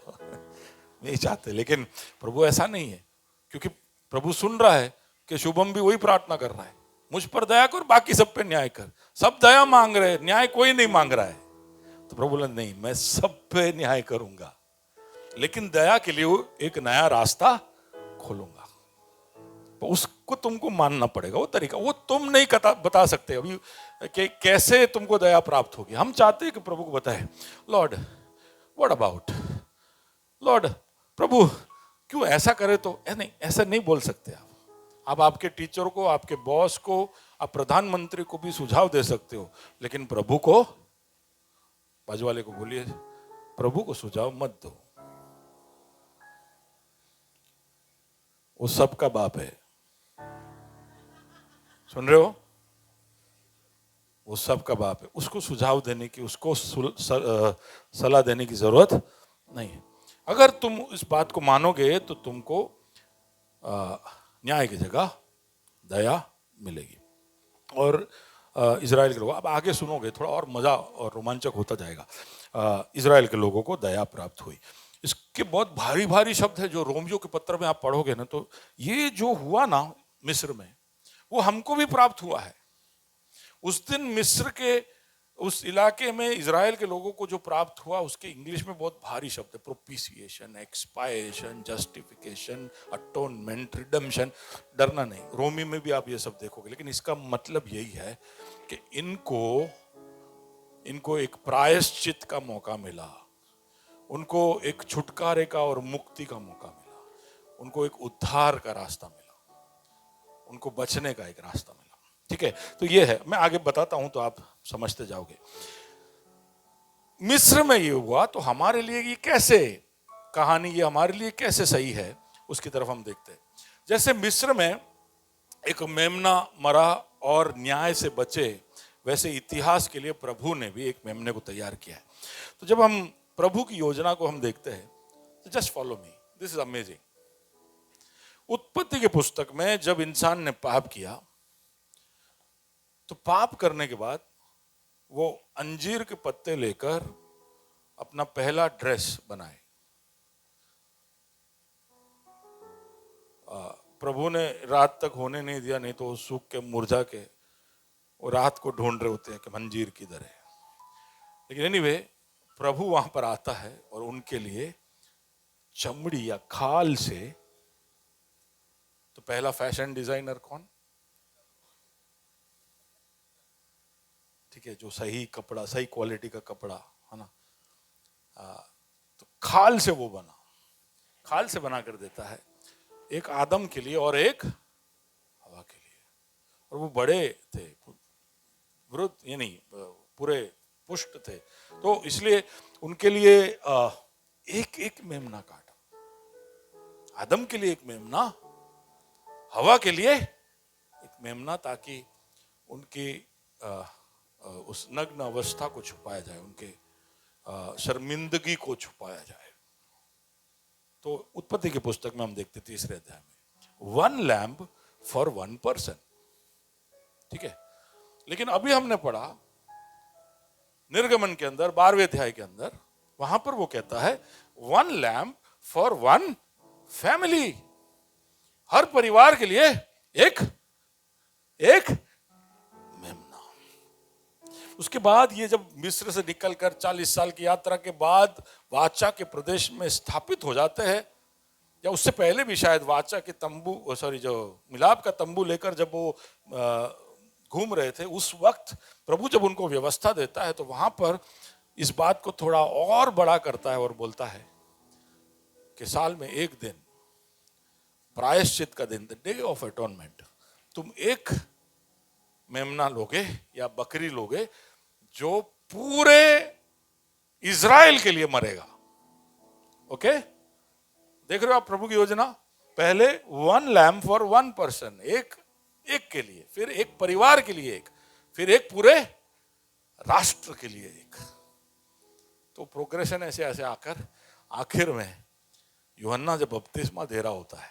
नहीं चाहते। लेकिन प्रभु ऐसा नहीं है, क्योंकि प्रभु सुन रहा है कि शुभम भी वही प्रार्थना कर रहा है, मुझ पर दया कर, बाकी सब पे न्याय कर। सब दया मांग रहे, न्याय कोई नहीं मांग रहा है। तो प्रभु बोला नहीं, मैं सब पे न्याय करूंगा, लेकिन दया के लिए एक नया रास्ता खोलूंगा। तो उसको तुमको मानना पड़ेगा, वो तरीका वो तुम नहीं बता सकते अभी कि कैसे तुमको दया प्राप्त होगी। हम चाहते हैं कि प्रभु को बताए, लॉर्ड व्हाट अबाउट, लॉर्ड प्रभु क्यों ऐसा करे, तो नहीं, ऐसा नहीं बोल सकते आप आपके टीचर को, आपके बॉस को, आप प्रधानमंत्री को भी सुझाव दे सकते हो, लेकिन प्रभु को, बाजू वाले को बोलिए, प्रभु को सुझाव मत दो, वो सबका बाप है। सुन रहे हो? वो सबका बाप है, उसको सुझाव देने की, उसको सलाह देने की जरूरत नहीं है। अगर तुम इस बात को मानोगे तो तुमको न्याय की जगह दया मिलेगी। और इजराइल के लोग, अब आगे सुनोगे थोड़ा और मजा और रोमांचक होता जाएगा। इजराइल के लोगों को दया प्राप्त हुई। इसके बहुत भारी भारी शब्द है जो रोमियो के पत्र में आप पढ़ोगे ना, तो ये जो हुआ ना मिस्र में, वो हमको भी प्राप्त हुआ है। उस दिन मिस्र के उस इलाके में इजराइल के लोगों को जो प्राप्त हुआ, उसके इंग्लिश में बहुत भारी शब्द है, प्रोपिसिएशन, एक्सपायरेशन, जस्टिफिकेशन, अटोनमेंट, रिडम्पशन। डरना नहीं, रोमी में भी आप ये सब देखोगे, लेकिन इसका मतलब यही है कि इनको एक प्रायश्चित का मौका मिला, उनको एक छुटकारे का और मुक्ति का मौका मिला, उनको एक उद्धार का रास्ता मिला, उनको बचने का एक रास्ता मिला। ठीक है, तो ये है, मैं आगे बताता हूं तो आप समझते जाओगे। मिस्र में ये हुआ, तो हमारे लिए ये कैसे कहानी, ये हमारे लिए कैसे सही है, उसकी तरफ हम देखते हैं। जैसे मिस्र में एक मेमना मरा और न्याय से बचे, वैसे इतिहास के लिए प्रभु ने भी एक मेमने को तैयार किया है। तो जब हम प्रभु की योजना को हम देखते हैं, तो just follow me, this is amazing. उत्पत्ति के पुस्तक में जब इंसान ने पाप किया, तो पाप करने के बाद वो अंजीर के पत्ते लेकर अपना पहला ड्रेस बनाए। प्रभु ने रात तक होने नहीं दिया, नहीं तो सूख के मुरझा के वो रात को ढूंढ रहे होते हैं कि अंजीर किधर है। लेकिन एनीवे, प्रभु वहां पर आता है और उनके लिए चमड़ी या खाल से, तो पहला फैशन डिजाइनर कौन? ठीक है, जो सही कपड़ा, सही क्वालिटी का कपड़ा है ना, तो खाल से वो बना, खाल से बना कर देता है, एक आदम के लिए और एक हवा के लिए। और वो बड़े थे, वृद्ध, ये नहीं, पूरे पुष्ट थे, तो इसलिए उनके लिए एक एक मेमना काटा। आदम के लिए एक मेमना, हवा के लिए एक मेमना, ताकि उनकी उस नग्न अवस्था को छुपाया जाए, उनके शर्मिंदगी को छुपाया जाए। तो उत्पत्ति की पुस्तक में हम देखते 3 अध्याय में 1 लैम्प फॉर 1 पर्सन। ठीक है, लेकिन अभी हमने पढ़ा निर्गमन के अंदर 12वें अध्याय के अंदर, वहां पर वो कहता है 1 लैम्प फॉर 1 फैमिली, हर परिवार के लिए एक मेमना। उसके बाद ये जब मिस्र से निकलकर 40 साल की यात्रा के बाद वाचा के प्रदेश में स्थापित हो जाते हैं, या उससे पहले भी शायद, वाचा के तंबू, जो मिलाप का तंबू लेकर जब वो घूम रहे थे, उस वक्त प्रभु जब उनको व्यवस्था देता है, तो वहां पर इस बात को थोड़ा और बड़ा करता है और बोलता है कि साल में एक दिन, प्रायश्चित का दिन, द डे ऑफ अटोनमेंट, तुम एक मेमना लोगे या बकरी लोगे जो पूरे इज़राइल के लिए मरेगा। ओके, देख रहे हो आप प्रभु की योजना? पहले 1 लैम्प फॉर 1 पर्सन, एक के लिए, फिर एक परिवार के लिए एक, फिर एक पूरे राष्ट्र के लिए एक। तो प्रोग्रेशन ऐसे ऐसे आकर आखिर में यूहन्ना जब बपतिस्मा दे रहा होता है,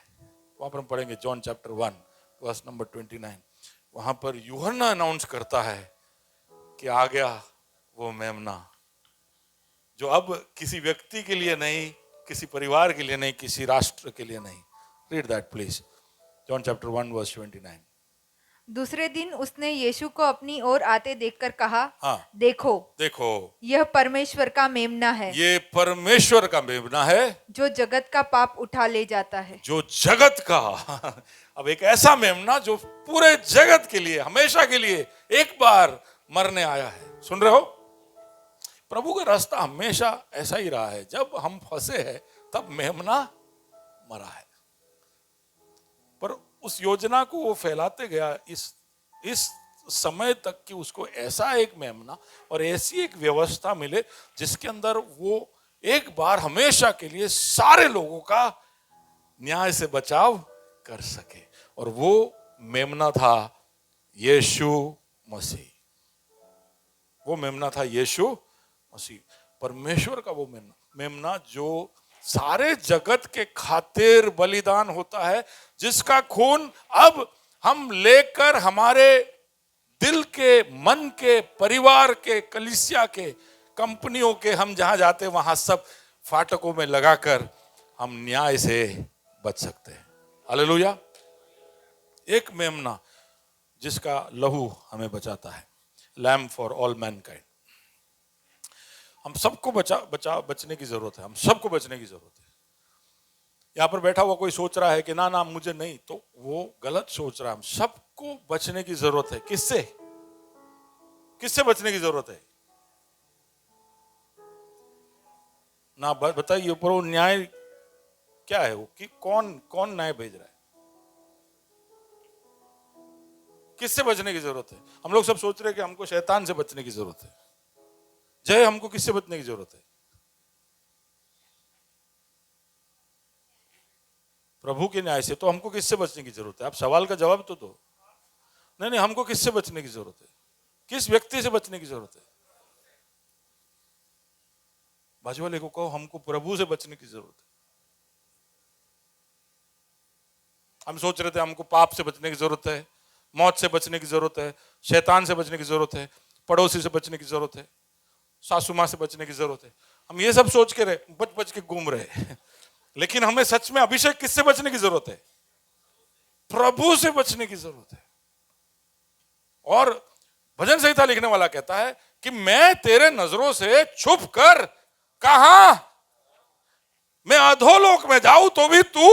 वहां पर हम पढ़ेंगे जॉन चैप्टर 1 वर्स नंबर 29, वहां पर यूहन्ना अनाउंस करता है कि आ गया वो मेमना, जो अब किसी व्यक्ति के लिए नहीं, किसी परिवार के लिए नहीं, किसी राष्ट्र के लिए नहीं। Read that please, John chapter 1 verse 29. दूसरे दिन उसने यीशु को अपनी ओर आते देखकर कहा, हाँ, देखो, देखो यह परमेश्वर का मेमना है ये परमेश्वर का मेमना है जो जगत का पाप उठा ले जाता है। जो जगत का अब एक ऐसा मेमना जो पूरे जगत के लिए हमेशा के लिए एक बार मरने आया है। सुन रहे हो, प्रभु का रास्ता हमेशा ऐसा ही रहा है। जब हम फंसे हैं तब मेमना मरा है, पर उस योजना को वो फैलाते गया इस समय तक कि उसको ऐसा एक मेमना और ऐसी एक व्यवस्था मिले जिसके अंदर वो एक बार हमेशा के लिए सारे लोगों का न्याय से बचाव कर सके। और वो मेमना था यीशु मसीह। वो मेमना था यीशु मसीह, परमेश्वर का वो मेमना जो सारे जगत के खातिर बलिदान होता है, जिसका खून अब हम लेकर हमारे दिल के, मन के, परिवार के, कलीसिया के, कंपनियों के, हम जहां जाते वहां सब फाटकों में लगाकर हम न्याय से बच सकते हैं। हालेलुया। एक मेमना जिसका लहू हमें बचाता है, लैम्ब फॉर ऑल मैनकाइंड। हम सबको बचने की जरूरत है, हम सबको बचने की जरूरत है। यहां पर बैठा हुआ कोई सोच रहा है कि ना ना मुझे नहीं, तो वो गलत सोच रहा है। हम सबको बचने की जरूरत है। किससे बचने की जरूरत है? ना बताइए, पर वो न्याय क्या है? वो कि कौन न्याय भेज रहा है? किससे बचने की जरूरत है? हम लोग सब सोच रहे हैं कि हमको शैतान से बचने की जरूरत है। जय, हमको किससे बचने की जरूरत है? प्रभु के न्याय से। तो हमको किससे बचने की जरूरत है? आप सवाल का जवाब तो दो। नहीं, हमको किससे बचने की जरूरत है? किस व्यक्ति से बचने की जरूरत है? बाजू वाले को कहो, हमको प्रभु से बचने की जरूरत है। हम सोच रहे थे हमको पाप से बचने की जरूरत है, मौत से बचने की जरूरत है, शैतान से बचने की जरूरत है, पड़ोसी से बचने की जरूरत है, सासू माँ से बचने की जरूरत है। हम ये सब सोच के बच के घूम रहे लेकिन हमें सच में अभिषेक किससे बचने की जरूरत है? प्रभु से बचने की जरूरत है। और भजन संहिता लिखने वाला कहता है कि मैं तेरे नजरों से छुप कर कहां, मैं अधोलोक में जाऊं तो भी तू,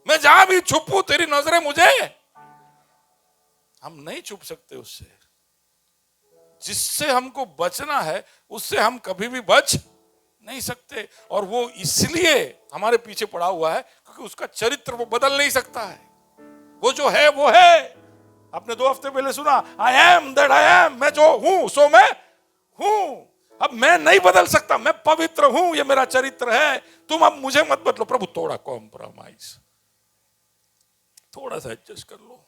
मैं जहां भी छुपू तेरी नजरें मुझे। हम नहीं छुप सकते उससे। जिससे हमको बचना है उससे हम कभी भी बच नहीं सकते। और वो इसलिए हमारे पीछे पड़ा हुआ है क्योंकि उसका चरित्र वो बदल नहीं सकता है। वो जो है वो है। आपने 2 हफ्ते पहले सुना, I am that I am, मैं जो हूं सो मैं हूं। अब मैं नहीं बदल सकता, मैं पवित्र हूं, ये मेरा चरित्र है। तुम अब मुझे मत बदलो। प्रभु थोड़ा कॉम्प्रोमाइज, थोड़ा सा एडजस्ट कर लो।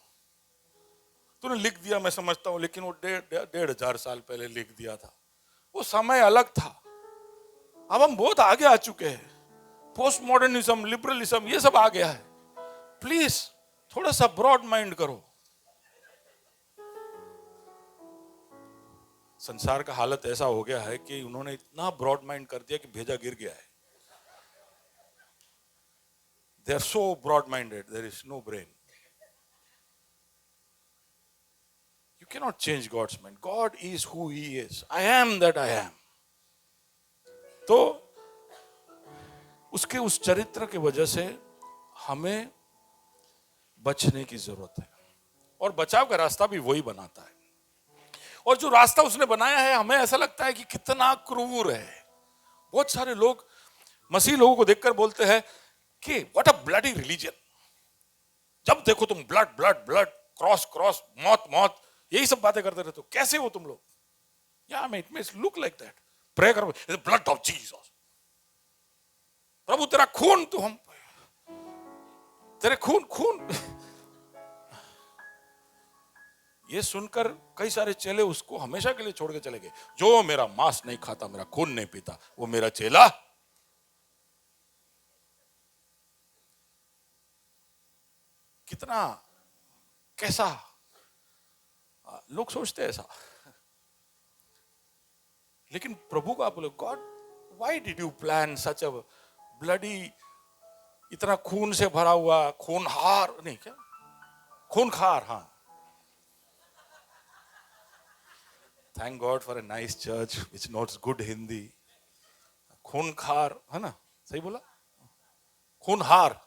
तूने लिख दिया मैं समझता हूं, लेकिन वो 1,500 साल पहले लिख दिया था। वो समय अलग था। अब हम बहुत आगे आ चुके हैं। पोस्ट मॉडर्निज्म, लिबरलिज्म, ये सब आ गया है। प्लीज थोड़ा सा ब्रॉड माइंड करो। संसार का हालत ऐसा हो गया है कि उन्होंने इतना ब्रॉड माइंड कर दिया कि भेजा गिर गया है। They are so broad minded, there is no brain. You cannot change God's mind. God is who He is. I am that I am. तो उसके उस चरित्र की वजह से हमें बचने की जरूरत है। और बचाव का रास्ता भी वही बनाता है। और जो रास्ता उसने बनाया है, हमें ऐसा लगता है कि कितना क्रूर है। बहुत सारे लोग मसीह लोगों को देखकर बोलते हैं कि व्हाट अ ब्लडी रिलीजन। जब देखो तुम blood blood blood, cross cross, मौत मौत, यही सब बातें करते रहते हो। कैसे हो तुम लोग? या मैं it may look like that. Pray करो, ब्लड ऑफ जीसस। प्रभु तेरा खून, तो हम तेरे खून खून। ये सुनकर कई सारे चेले उसको हमेशा के लिए छोड़ के चले गए। जो मेरा मांस नहीं खाता, मेरा खून नहीं पीता, वो मेरा चेला। कितना, कैसा लोग सोचते हैं ऐसा। लेकिन प्रभु को आप बोले, God why did you plan such a bloody इतना खून से भरा हुआ, खूनहार नहीं, क्या खूनखार, हाँ, thank God for a nice church which notes good Hindi. खूनखार है ना, सही बोला, खूनहार।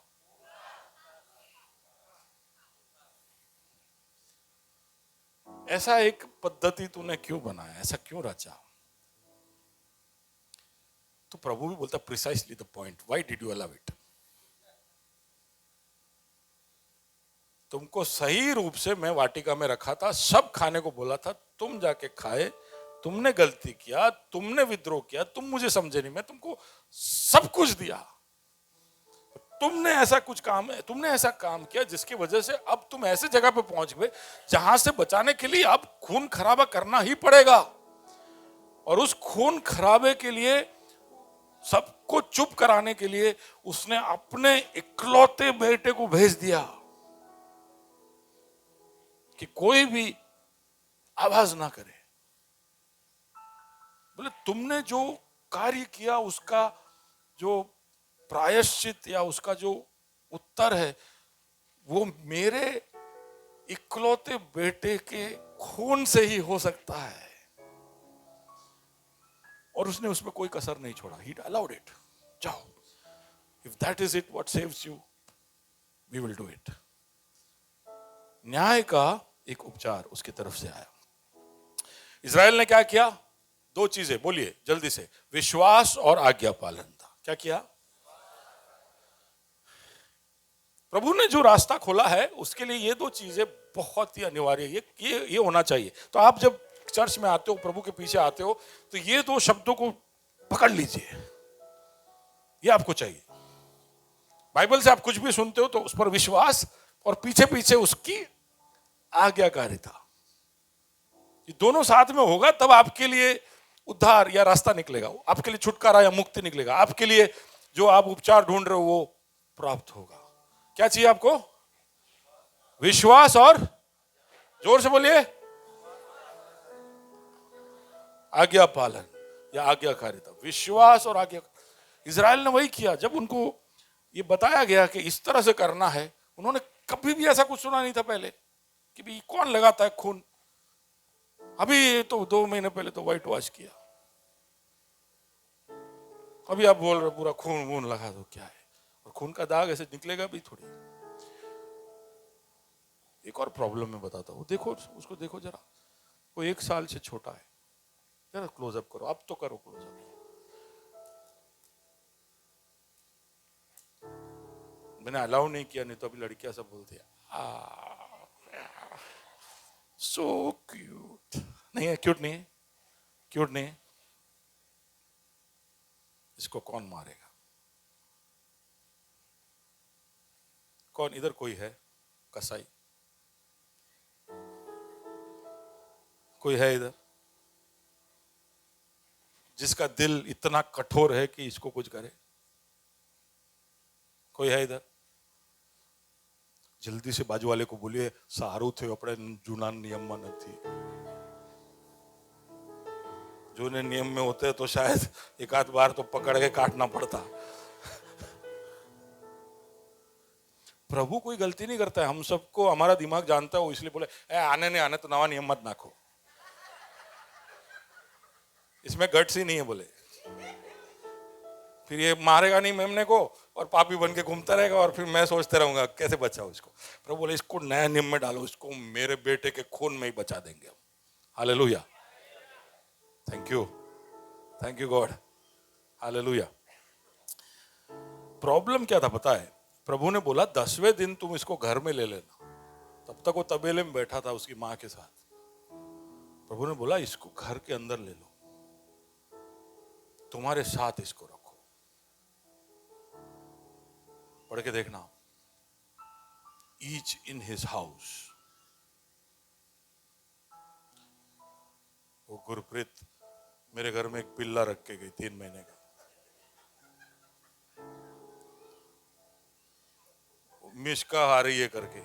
ऐसा एक पद्धति तूने क्यों बनाया, ऐसा क्यों रचा? तो प्रभु भी बोलता precisely the point, why did you allow it? तुमको सही रूप से मैं वाटिका में रखा था, सब खाने को बोला था, तुम जाके खाए, तुमने गलती किया, तुमने विद्रोह किया, तुम मुझे समझे नहीं, मैं तुमको सब कुछ दिया, तुमने ऐसा काम किया जिसकी वजह से अब तुम ऐसे जगह पे पहुंच गए जहां से बचाने के लिए अब खून खराबा करना ही पड़ेगा। और उस खून खराबे के लिए, सबको चुप कराने के लिए उसने अपने इकलौते बेटे को भेज दिया कि कोई भी आवाज ना करे। बोले तुमने जो कार्य किया उसका जो प्रायश्चित या उसका जो उत्तर है वो मेरे इकलौते बेटे के खून से ही हो सकता है। और उसने उसमें कोई कसर नहीं छोड़ा। He allowed it. जाओ, if that is it what saves you, we will do it. न्याय का एक उपचार उसकी तरफ से आया। इजराइल ने क्या किया? दो चीजें बोलिए जल्दी से, विश्वास और आज्ञा पालन था। क्या किया? प्रभु ने जो रास्ता खोला है उसके लिए ये दो चीजें बहुत ही अनिवार्य है। ये होना चाहिए। तो आप जब चर्च में आते हो, प्रभु के पीछे आते हो, तो ये दो शब्दों को पकड़ लीजिए, ये आपको चाहिए। बाइबल से आप कुछ भी सुनते हो तो उस पर विश्वास और पीछे पीछे उसकी आज्ञाकारिता, ये दोनों साथ में होगा तब आपके लिए उद्धार या रास्ता निकलेगा, आपके लिए छुटकारा या मुक्ति निकलेगा, आपके लिए जो आप उपचार ढूंढ रहे हो वो प्राप्त होगा। क्या चाहिए आपको? विश्वास और, जोर से बोलिए, आज्ञा पालन या आज्ञाकारिता। विश्वास और आज्ञा। इजराइल ने वही किया। जब उनको ये बताया गया कि इस तरह से करना है, उन्होंने कभी भी ऐसा कुछ सुना नहीं था पहले कि भाई कौन लगाता है खून। अभी तो 2 महीने पहले तो व्हाइट वॉश किया, अभी आप बोल रहे पूरा खून वून लगा दो, क्या है? और खून का दाग ऐसे निकलेगा भी थोड़ी। एक और प्रॉब्लम मैं बताता हूँ, देखो उसको, देखो जरा, वो 1 साल से छोटा है, जरा क्लोजअप करो, अब तो करो क्लोजअप। मैंने अलाउ नहीं किया, नहीं तो अभी लड़कियां सब बोलती है सो क्यूट। नहीं है, क्यूट नहीं है, क्यूट नहीं है। इसको कौन मारेगा? कौन? इधर कोई है कसाई? कोई है इधर जिसका दिल इतना कठोर है कि इसको कुछ करे? कोई है इधर? जल्दी से बाजू वाले को बोलिए सारू थे अपने जूना नियम में नहीं, जो ने नियम में होते तो शायद एक आध बार तो पकड़ के काटना पड़ता। प्रभु कोई गलती नहीं करता है, हम सबको हमारा दिमाग जानता है, वो इसलिए बोले आने नहीं आने तो नवा नियम मत नाखो, इसमें गट्स ही नहीं है बोले। फिर ये मारेगा नहीं मेमने को और पापी बन के घूमता रहेगा और फिर मैं सोचते रहूंगा कैसे बचाओ इसको। प्रभु बोले इसको नया नियम में डालो, इसको मेरे बेटे के खून में ही बचा देंगे हम। Hallelujah, thank you God, hallelujah. Problem क्या था पता है? प्रभु ने बोला 10वें दिन तुम इसको घर में ले लेना। तब तक वो तबेले में बैठा था उसकी माँ के साथ। प्रभु ने बोला इसको घर के अंदर ले लो, तुम्हारे साथ इसको रखो। पढ़ के देखना, ईच इन हिज हाउस। वो गुरप्रीत मेरे घर में एक पिल्ला रख के गई 3 महीने का, मिशका आ रही है करके,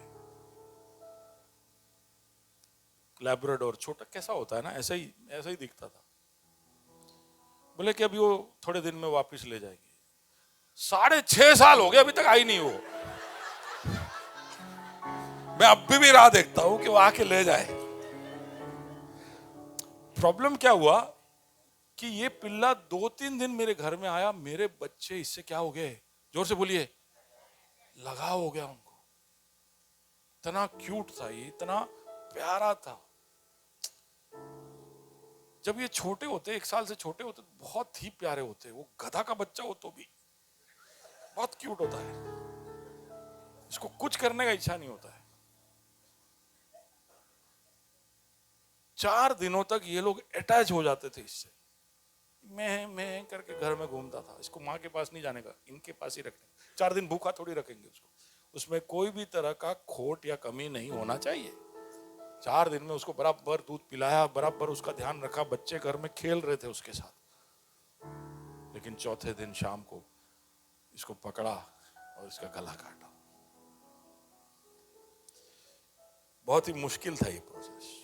लैब्राडोर छोटा कैसा होता है ना, ऐसा ही दिखता था। बोले कि अभी वो थोड़े दिन में वापस ले जाएगी। 6.5 साल हो गए अभी तक आई नहीं वो। मैं अब भी राह देखता हूं कि वो आके ले जाए। प्रॉब्लम क्या हुआ कि ये पिल्ला 2-3 दिन मेरे घर में आया, मेरे बच्चे इससे क्या हो गए, जोर से बोलिए, लगाव हो गया उनको। इतना क्यूट था ये, इतना प्यारा था। जब ये छोटे होते, 1 साल से छोटे होते, बहुत ही प्यारे होते। वो गधा का बच्चा हो तो भी बहुत क्यूट होता है, इसको कुछ करने का इच्छा नहीं होता है। 4 दिनों तक ये लोग अटैच हो जाते थे इससे। मैं करके घर में घूमता था, इसको माँ के पास नहीं जाने का, इनके पास ही रखने। 4 दिन भूखा थोड़ी रखेंगे उसको, उसमें कोई भी तरह का खोट या कमी नहीं होना चाहिए। 4 दिन में उसको बराबर दूध पिलाया, बराबर उसका ध्यान रखा, बच्चे घर में खेल रहे थे उसके साथ। लेकिन चौथे दिन शाम को इसको पकड़ा और इसका गला काटा। बहुत ही मुश्किल था ये प्रोसेस।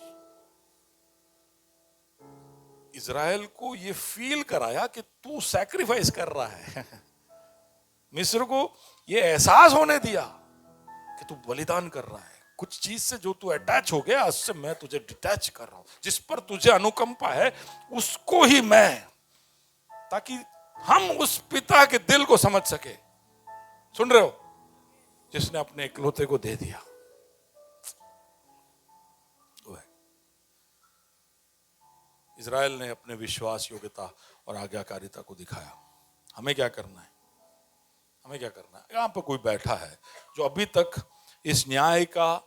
इज़राइल को ये फील कराया कि तू सैक्रिफाइस कर रहा है। मिस्र को ये एहसास होने दिया कि तू बलिदान कर रहा है। कुछ चीज से जो तू अटैच हो गया, उससे मैं तुझे डिटैच कर रहा हूं। जिस पर तुझे अनुकंपा है उसको ही मैं, ताकि हम उस पिता के दिल को समझ सके। सुन रहे हो? जिसने अपने इकलौते को दे दिया। इज़राइल ने अपने विश्वास, योग्यता और आज्ञाकारिता को दिखाया। हमें क्या करना है? हमें क्या करना है? यहाँ पर कोई बैठा है जो अभी तक इस न्याय का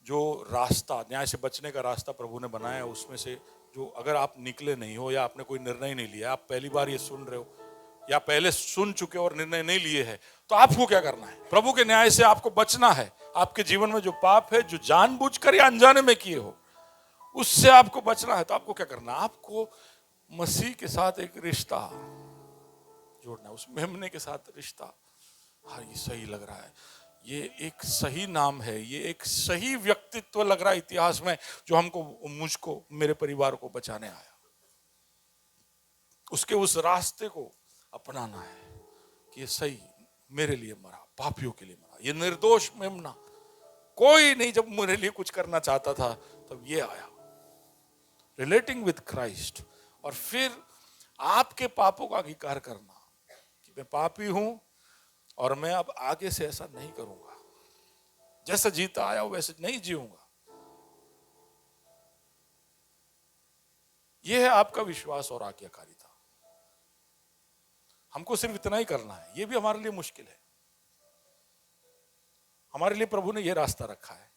जो रास्ता, न्याय से बचने का रास्ता प्रभु ने बनाया है, उसमें से जो अगर आप निकले नहीं हो या आपने कोई निर्णय नहीं लिया, आप पहली बार ये सुन रहे हो या पहले सुन चुके और निर्णय नहीं लिए हैं, तो आपको क्या करना है? प्रभु के न्याय से आपको बचना है। आपके जीवन में जो पाप है, जो जानबूझकर या अनजाने में किए हो, उससे आपको बचना है। तो आपको क्या करना है? आपको मसीह के साथ एक रिश्ता जोड़ना है, उस मेमने के साथ रिश्ता। हाँ, ये सही लग रहा है, ये एक सही नाम है, ये एक सही व्यक्तित्व लग रहा है इतिहास में, जो हमको, मुझको, मेरे परिवार को बचाने आया। उसके उस रास्ते को अपनाना है कि ये सही मेरे लिए मरा, पापियों के लिए मरा। ये निर्दोष मेमना, कोई नहीं जब मेरे लिए कुछ करना चाहता था तब ये आया, रिलेटिंग विद क्राइस्ट। और फिर आपके पापों का अंगीकार करना कि मैं पापी हूं और मैं अब आगे से ऐसा नहीं करूंगा, जैसा जीता आया वैसे नहीं जीऊंगा। यह है आपका विश्वास और आज्ञाकारिता। हमको सिर्फ इतना ही करना है। यह भी हमारे लिए मुश्किल है। हमारे लिए प्रभु ने यह रास्ता रखा है।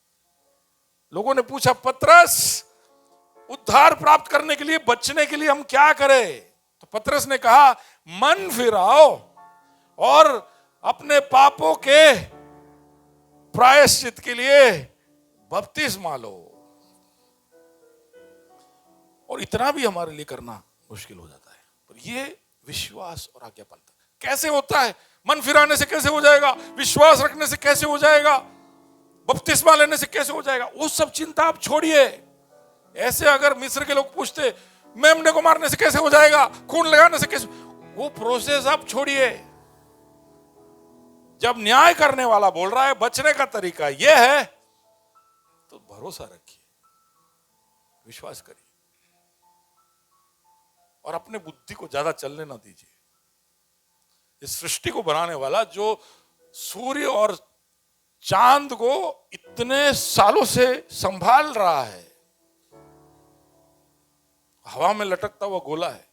लोगों ने पूछा, पतरस, उद्धार प्राप्त करने के लिए, बचने के लिए हम क्या करें? तो पतरस ने कहा, मन फिराओ और अपने पापों के प्रायश्चित के लिए बपतिस्मा लो। और इतना भी हमारे लिए करना मुश्किल हो जाता है। पर यह विश्वास और आज्ञापालन कैसे होता है? मन फिराने से कैसे हो जाएगा? विश्वास रखने से कैसे हो जाएगा? बपतिस्मा लेने से कैसे हो जाएगा? वो सब चिंता आप छोड़िए। ऐसे अगर मिस्र के लोग पूछते, मेमने को मारने से कैसे हो जाएगा, खून लगाने से कैसे, वो प्रोसेस आप छोड़िए। जब न्याय करने वाला बोल रहा है बचने का तरीका यह है, तो भरोसा रखिए, विश्वास करिए और अपने बुद्धि को ज्यादा चलने ना दीजिए। इस सृष्टि को बनाने वाला, जो सूर्य और चांद को इतने सालों से संभाल रहा है, हवा में लटकता हुआ गोला है,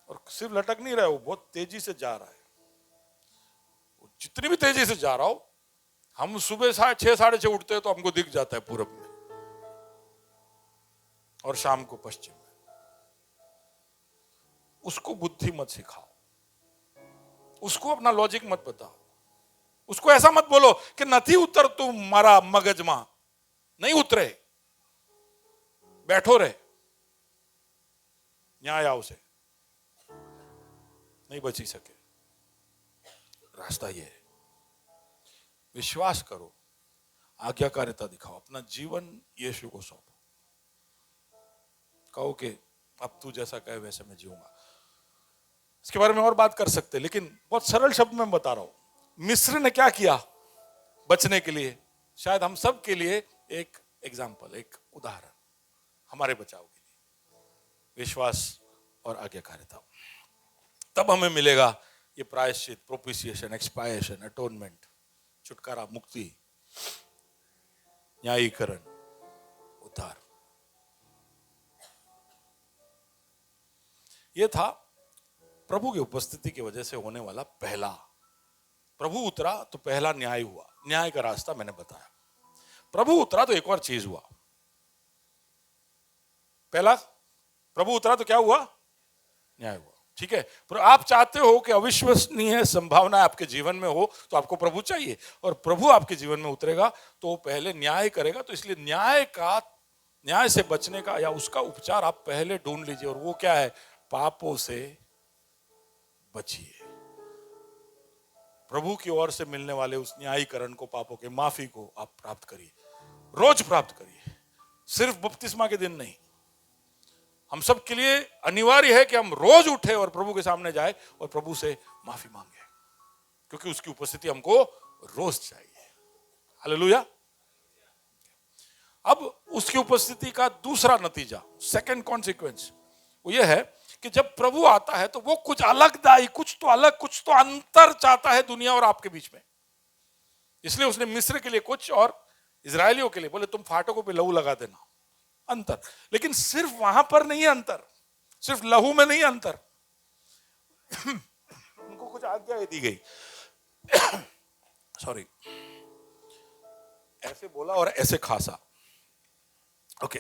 और सिर्फ लटक नहीं रहा है, वो बहुत तेजी से जा रहा है। जितनी भी तेजी से जा रहा हो, हम सुबह 6, 6:30 उठते हैं तो हमको दिख जाता है पूरब में, और शाम को पश्चिम में। उसको बुद्धि मत सिखाओ, उसको अपना लॉजिक मत बताओ, उसको ऐसा मत बोलो कि नथी उतर तू मारा मगज में, नहीं उतरे, बैठो रहे, न्याय आओ से नहीं बची सके। रास्ता ये है, विश्वास करो, आज्ञाकारिता दिखाओ, अपना जीवन यीशु को सौंपो, कहो कि अब तू जैसा कहे वैसे मैं जीऊंगा। इसके बारे में और बात कर सकते हैं, लेकिन बहुत सरल शब्द में बता रहा हूं। मिस्र ने क्या किया बचने के लिए? शायद हम सब के लिए एक एग्जाम्पल, एक उदाहरण हमारे बचाव के लिए, विश्वास और आज्ञाकारिता। तब हमें मिलेगा ये प्रायश्चित, प्रोपिशिएशन, एक्सपायरेशन, अटोनमेंट, छुटकारा, मुक्ति, न्यायीकरण, उद्धार। ये था प्रभु की उपस्थिति की वजह से होने वाला पहला। प्रभु उतरा तो पहला न्याय हुआ, न्याय का रास्ता मैंने बताया। प्रभु उतरा तो एक और चीज हुआ। पहला, प्रभु उतरा तो क्या हुआ? न्याय हुआ। ठीक है, पर आप चाहते हो कि अविश्वसनीय संभावना आपके जीवन में हो, तो आपको प्रभु चाहिए, और प्रभु आपके जीवन में उतरेगा तो वो पहले न्याय करेगा। तो इसलिए न्याय से बचने का या उसका उपचार आप पहले ढूंढ लीजिए, और वो क्या है? पापों से बचिए। प्रभु की ओर से मिलने वाले उस न्यायीकरण को, पापों के माफी को आप प्राप्त करिए, रोज प्राप्त करिए, सिर्फ बपतिस्मा के दिन नहीं। हम सब के लिए अनिवार्य है कि हम रोज उठे और प्रभु के सामने जाए और प्रभु से माफी मांगे, क्योंकि उसकी उपस्थिति हमको रोज चाहिए। हालेलुया। अब उसकी उपस्थिति का दूसरा नतीजा, सेकंड कॉन्सिक्वेंस, वो ये है कि जब प्रभु आता है तो वो कुछ अलगदाई, कुछ तो अलग, कुछ तो अंतर चाहता है दुनिया और आपके बीच में। इसलिए उसने मिस्र के लिए कुछ और इजरायलियों के लिए बोले तुम फाटकों पे लहू लगा देना, अंतर। लेकिन सिर्फ वहां पर नहीं अंतर, सिर्फ लहू में नहीं अंतर, उनको कुछ आज्ञा दी गई। सॉरी, ऐसे बोला और ऐसे खासा। ओके,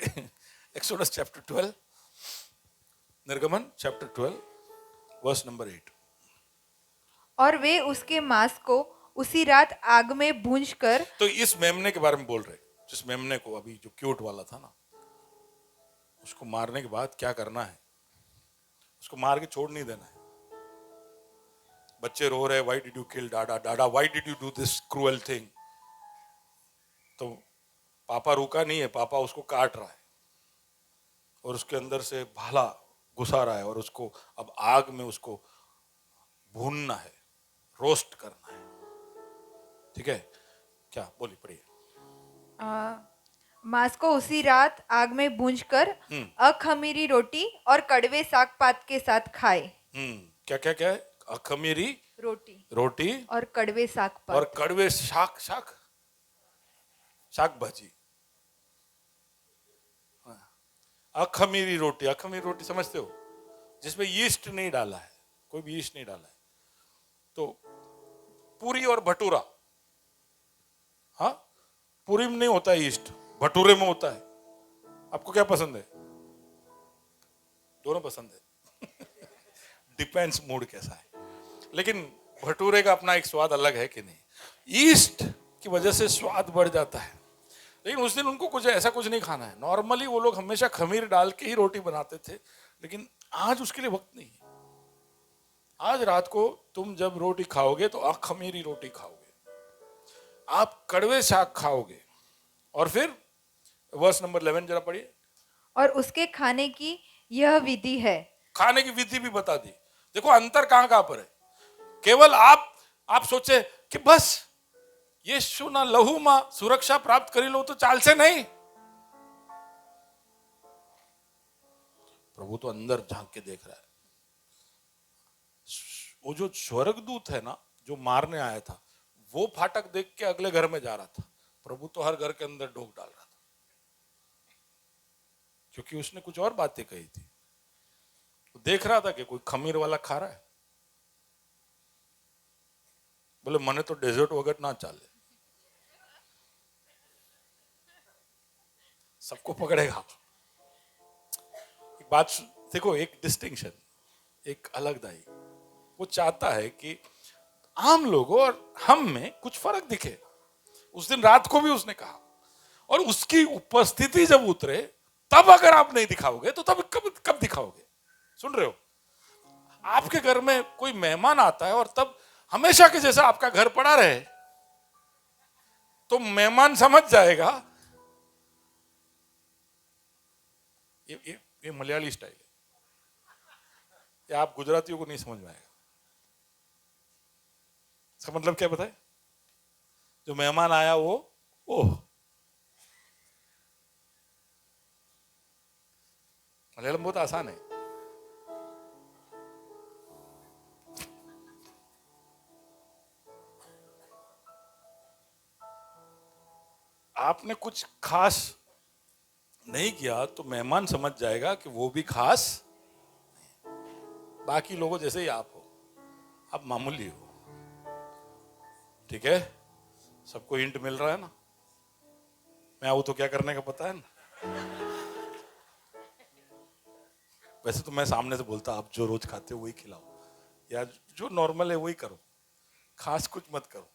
एक्सोडस चैप्टर 12, निर्गमन चैप्टर 12 वर्स नंबर 8। और वे उसके मांस को उसी रात आग में भूंजकर। तो इस मेमने के बारे में बोल रहे, जिस मेमने को अभी जो क्यूट वाला था ना, उसको मारने के बाद क्या करना है? उसको मार के छोड़ नहीं देना है। बच्चे रो रहे, why did you kill dada, dada why did you do this cruel thing. तो पापा रुका नहीं है, पापा उसको काट रहा है और उसके अंदर से भाला घुसा रहा है, और उसको अब आग में उसको भूनना है, रोस्ट करना है। ठीक है, क्या बोली? पढ़िए। मांस को उसी रात आग में भूंजकर अखमीरी रोटी और कड़वे साग पात के साथ खाए। क्या क्या क्या है? अखमीरी रोटी और कड़वे साग पात, और कड़वे शाक भाजी। अखमीरी रोटी, अखमीरी रोटी समझते हो? जिसमें यीस्ट नहीं डाला है, कोई भी यीस्ट नहीं डाला है। तो पूरी और भटूरा, हाँ, पूरी में नहीं होता है यीस्ट, भटूरे में होता है। आपको क्या पसंद है? दोनों पसंद है। डिपेंड्स मूड कैसा है। लेकिन भटूरे का अपना एक स्वाद अलग है कि नहीं? यीस्ट की वजह से स्वाद बढ़ जाता है। लेकिन उस दिन उनको कुछ ऐसा कुछ नहीं खाना है। नॉर्मली वो लोग हमेशा खमीर डाल के ही रोटी बनाते थे, लेकिन आज उसके लिए वक्त नहीं है। आज रात को तुम जब रोटी खाओगे तो अखमीरी रोटी खाओगे, आप कड़वे साग खाओगे। और फिर वर्स नंबर 11 जरा पढ़िए। और उसके खाने की यह विधि है। खाने की विधि भी बता दी। देखो अंतर कहां कहां पर है। केवल आप सोचे कि बस यीशु ना लहू मा सुरक्षा प्राप्त करी लो तो चाल से नहीं। प्रभु तो अंदर झांक के देख रहा है। वो जो स्वर्गदूत है ना, जो मारने आया था, वो फाटक देख के अगले घर में जा रहा था। प्रभु तो हर घर के अंदर ढोक डाल रहा था, क्योंकि उसने कुछ और बातें कही थी। वो देख रहा था कि कोई खमीर वाला खा रहा है। बोले मने तो डेजर्ट वगैरह ना चाले, सबको पकड़ेगा। एक बात देखो, एक डिस्टिंक्शन, एक अलगदाई। वो चाहता है कि आम लोगों और हम में कुछ फर्क दिखे। उस दिन रात को भी उसने कहा, और उसकी उपस्थिति जब उतरे तब अगर आप नहीं दिखाओगे तो तब कब दिखाओगे? सुन रहे हो? आपके घर में कोई मेहमान आता है और तब हमेशा के जैसा आपका घर पड़ा रहे तो मेहमान समझ जाएगा ये मलयाली स्टाइल है। ये आप गुजरातियों को नहीं समझ में आएगा। इसका मतलब क्या बताए? जो मेहमान आया वो ओह, मलयालम बहुत आसान है। आपने कुछ खास नहीं किया तो मेहमान समझ जाएगा कि वो भी खास, बाकी लोगों जैसे ही आप हो, आप मामूली हो। ठीक है, सबको हिंट मिल रहा है ना? मैं आऊं तो क्या करने का पता है ना? वैसे तो मैं सामने से बोलता आप जो रोज खाते हो वही खिलाओ, या जो नॉर्मल है वही करो, खास कुछ मत करो,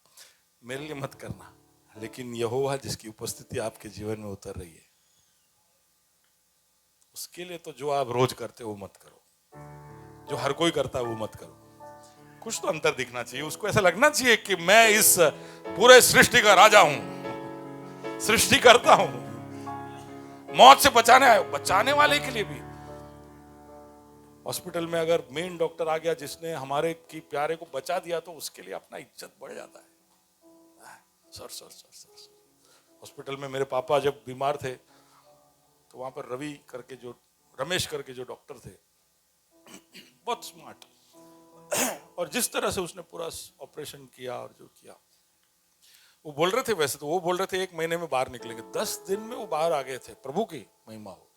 मेरे लिए मत करना। लेकिन यहोवा जिसकी उपस्थिति आपके जीवन में उतर रही है, उसके लिए तो जो आप रोज करते हो वो मत करो, जो हर कोई करता है वो मत करो। कुछ तो अंतर दिखना चाहिए, उसको ऐसा लगना चाहिए कि मैं इस पूरे सृष्टि का राजा हूं, सृष्टि करता हूं, मौत से बचाने वाले के लिए भी। हॉस्पिटल में अगर मेन डॉक्टर आ गया जिसने हमारे की प्यारे को बचा दिया तो उसके लिए अपना इज्जत बढ़ जाता है। Sir sir sir sir, sir. Hospital में मेरे पापा जब बीमार थे तो वहां पर रमेश करके जो डॉक्टर थे, बहुत स्मार्ट, और जिस तरह से उसने पूरा ऑपरेशन किया और जो किया, वो बोल रहे थे, वैसे तो वो बोल रहे थे 1 महीने में बाहर निकलेंगे, 10 दिन में वो बाहर आ गए थे, प्रभु की महिमा हो।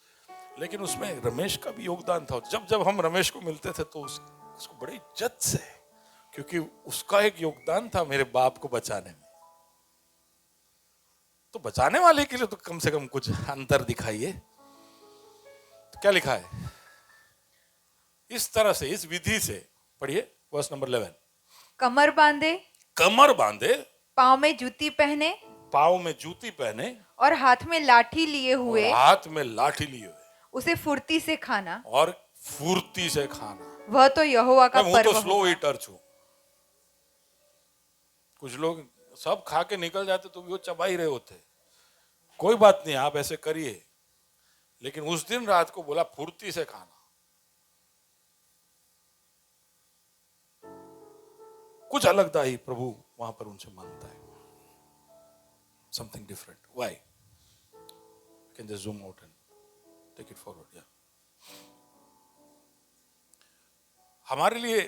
लेकिन उसमें रमेश का भी योगदान था। जब जब हम रमेश को मिलते थे तो उसको बड़ी इज्जत से, क्योंकि उसका एक योगदान था मेरे बाप को बचाने में। तो बचाने वाले के लिए तो कम से कम कुछ अंतर दिखाइए। तो क्या लिखा है? इस तरह से, इस विधि से, पढ़िए वर्स नंबर 11। कमर बांधे, कमर बांधे, पाँव में जूती पहने, पाँव में जूती पहने, और हाथ में लाठी लिए हुए, और हाथ में लाठी लिए हुए, उसे फुर्ती से खाना, और फुर्ती से खाना। वह तो यहोवा का मैं पर्व तो स्लो होगा। ईटर छू। कुछ लोग सब खा के निकल जाते तो भी वो चबा ही रहे होते। कोई बात नहीं, आप ऐसे करिए, लेकिन उस दिन रात को बोला फुर्ती से खाना। कुछ अलग ही प्रभु वहां पर उनसे मांगता है, something different. Why? Can just zoom out and take it forward. या हमारे लिए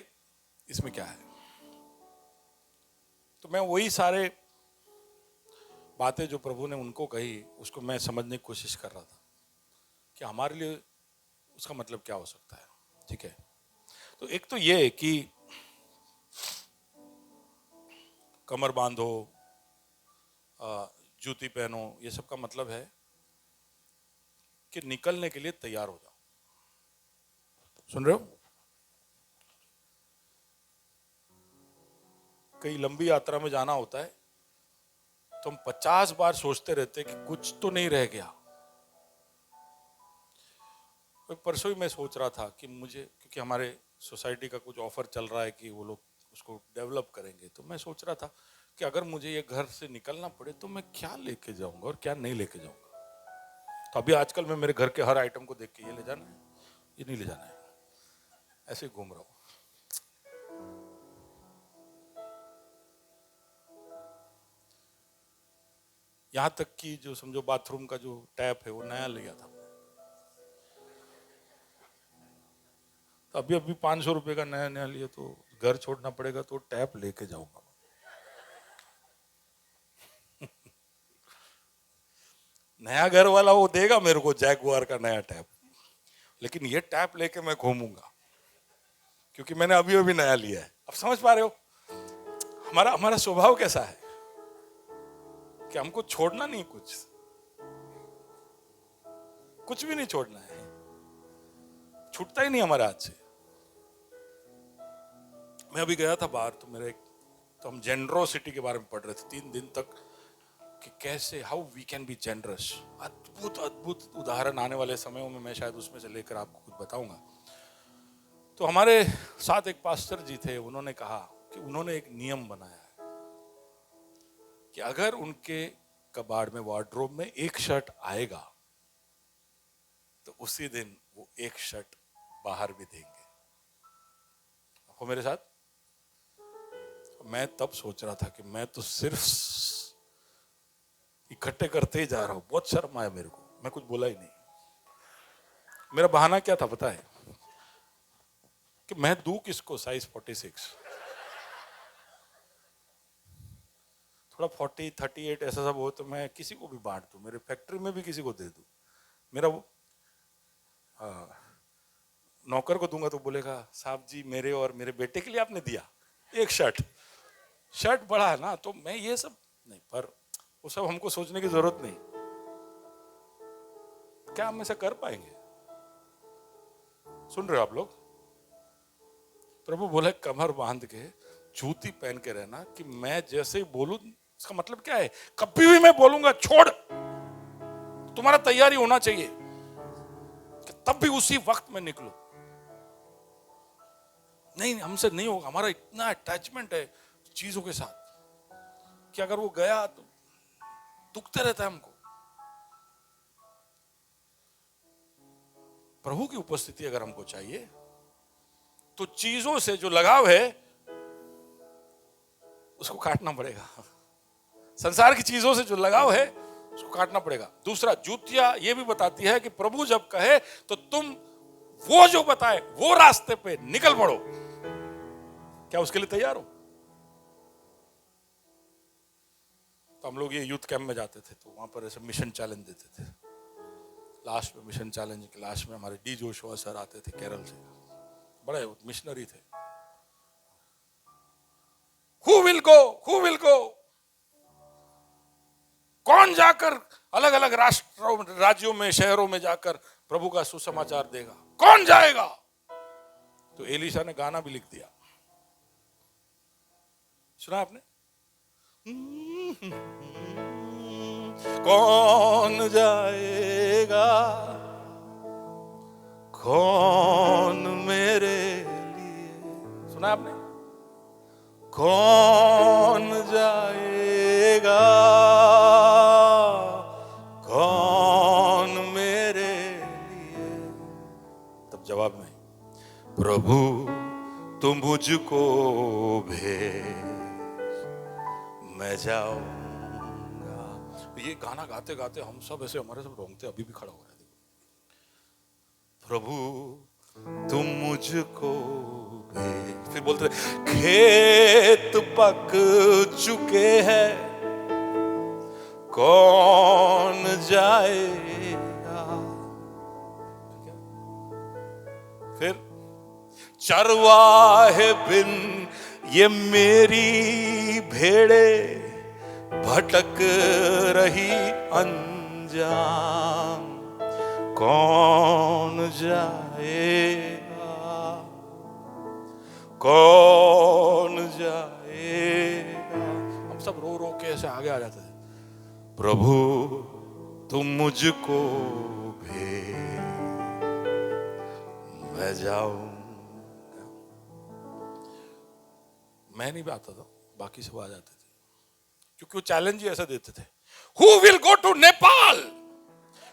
इसमें क्या है? तो मैं वही सारे बातें जो प्रभु ने उनको कही उसको मैं समझने की कोशिश कर रहा था कि हमारे लिए उसका मतलब क्या हो सकता है। ठीक है, तो एक तो ये कि कमर बांधो, जूती पहनो, ये सब का मतलब है कि निकलने के लिए तैयार हो जाओ। सुन रहे हो? कई लंबी यात्रा में जाना होता है तो हम 50 बार सोचते रहते हैं कि कुछ तो नहीं रह गया। परसों ही मैं सोच रहा था कि मुझे, क्योंकि हमारे सोसाइटी का कुछ ऑफर चल रहा है कि वो लोग उसको डेवलप करेंगे, तो मैं सोच रहा था कि अगर मुझे ये घर से निकलना पड़े तो मैं क्या लेके जाऊंगा और क्या नहीं लेके जाऊंगा। तो अभी आजकल मैं मेरे घर के हर आइटम को देख के ये ले जाना है, ये नहीं ले जाना है, ऐसे घूम रहा हूं। यहां तक कि जो समझो बाथरूम का जो टैप है वो नया लिया था, तो अभी 500 रुपए का नया नया लिया, तो घर छोड़ना पड़ेगा तो टैप लेके जाऊंगा। नया घर वाला वो देगा मेरे को जैगुआर का नया टैप, लेकिन ये टैप लेके मैं घूमूंगा क्योंकि मैंने अभी अभी नया लिया है। अब समझ पा रहे हो हमारा हमारा स्वभाव कैसा है कि हमको छोड़ना नहीं, कुछ भी नहीं छोड़ना है, छूटता ही नहीं हमारे हाथ से। मैं अभी गया था बाहर तो हम जेनरोसिटी के बारे में पढ़ रहे थे 3 दिन तक कि कैसे how we can be generous. अद्भुत अद्भुत उदाहरण आने वाले समयों में मैं शायद उसमें से लेकर आपको कुछ बताऊंगा। तो हमारे साथ एक पास्टर जी थे, उन्होंने कहा कि उन्होंने एक नियम बनाया है कि अगर उनके कबाड़ में, वार्डरोब में एक शर्ट आएगा तो उसी दिन वो एक शर्ट बाहर भी देंगे। हो मेरे साथ? मैं तब सोच रहा था कि मैं तो सिर्फ इकट्ठे करते ही जा रहा हूं, बहुत शर्म आया मेरे को, मैं कुछ बोला ही नहीं। मेरा बहाना क्या था पता है? कि मैं दूं किसको साइज 46, थोड़ा 40 38 ऐसा सब हो तो मैं किसी को भी बांट दूं, मेरे फैक्ट्री में भी किसी को दे दूं। मेरा नौकर को दूंगा तो बोलेगा साहब जी मेरे और मेरे बेटे के लिए आपने दिया एक शर्ट बड़ा है ना, तो मैं ये सब नहीं, पर वो सब हमको सोचने की जरूरत नहीं। क्या हम ऐसा कर पाएंगे? सुन रहे हो आप लोग? प्रभु बोले कमर बांध के जूती पहन के रहना, कि मैं जैसे ही बोलूं, इसका मतलब क्या है? कभी भी मैं बोलूंगा छोड़, तुम्हारा तैयारी होना चाहिए कि तब भी उसी वक्त में निकलो। नहीं, हमसे नहीं होगा, हमारा इतना अटैचमेंट है चीजों के साथ कि अगर वो गया तो दुखते रहता है हमको। प्रभु की उपस्थिति अगर हमको चाहिए तो चीजों से जो लगाव है उसको काटना पड़ेगा। संसार की चीजों से जो लगाव है उसको काटना पड़ेगा। दूसरा, जूतियां ये भी बताती है कि प्रभु जब कहे तो तुम वो जो बताए वो रास्ते पे निकल पड़ो। क्या उसके लिए तैयार हो? तो हम लोग ये यूथ कैंप में जाते थे तो वहां पर ऐसे मिशन चैलेंज देते थे। लास्ट में मिशन चैलेंज के लास्ट में हमारे डी जोशुआ सर आते थे केरल से, बड़े मिशनरी थे। हु विल गो, कौन जाकर अलग अलग राज्यों में शहरों में जाकर प्रभु का सुसमाचार देगा, कौन जाएगा? तो एलिशा ने गाना भी लिख दिया, सुना आपने? कौन जाएगा, कौन मेरे लिए, सुना आपने? कौन जाएगा, कौन मेरे लिए? तब जवाब नहीं, प्रभु तुम मुझको भेज, मैं जाऊंगा। ये गाना गाते गाते हम सब ऐसे, हमारे सब रोंगटे अभी भी खड़ा हो रहे हैं। प्रभु तुम मुझको भेज, फिर बोलते खेत पक चुके हैं, कौन जाएगा? फिर चरवाहे बिन ये मेरी भेड़े भटक रही अनजान, कौन जाएगा, कौन जाएगा? हम सब रो रो के ऐसे आगे आ जाते थे। प्रभु तुम मुझको भेज, मैं जाऊंगा। मैं नहीं आता था, बाकी सब आ जाते थे, क्योंकि वो चैलेंज ही ऐसा देते थे। Who will go to Nepal?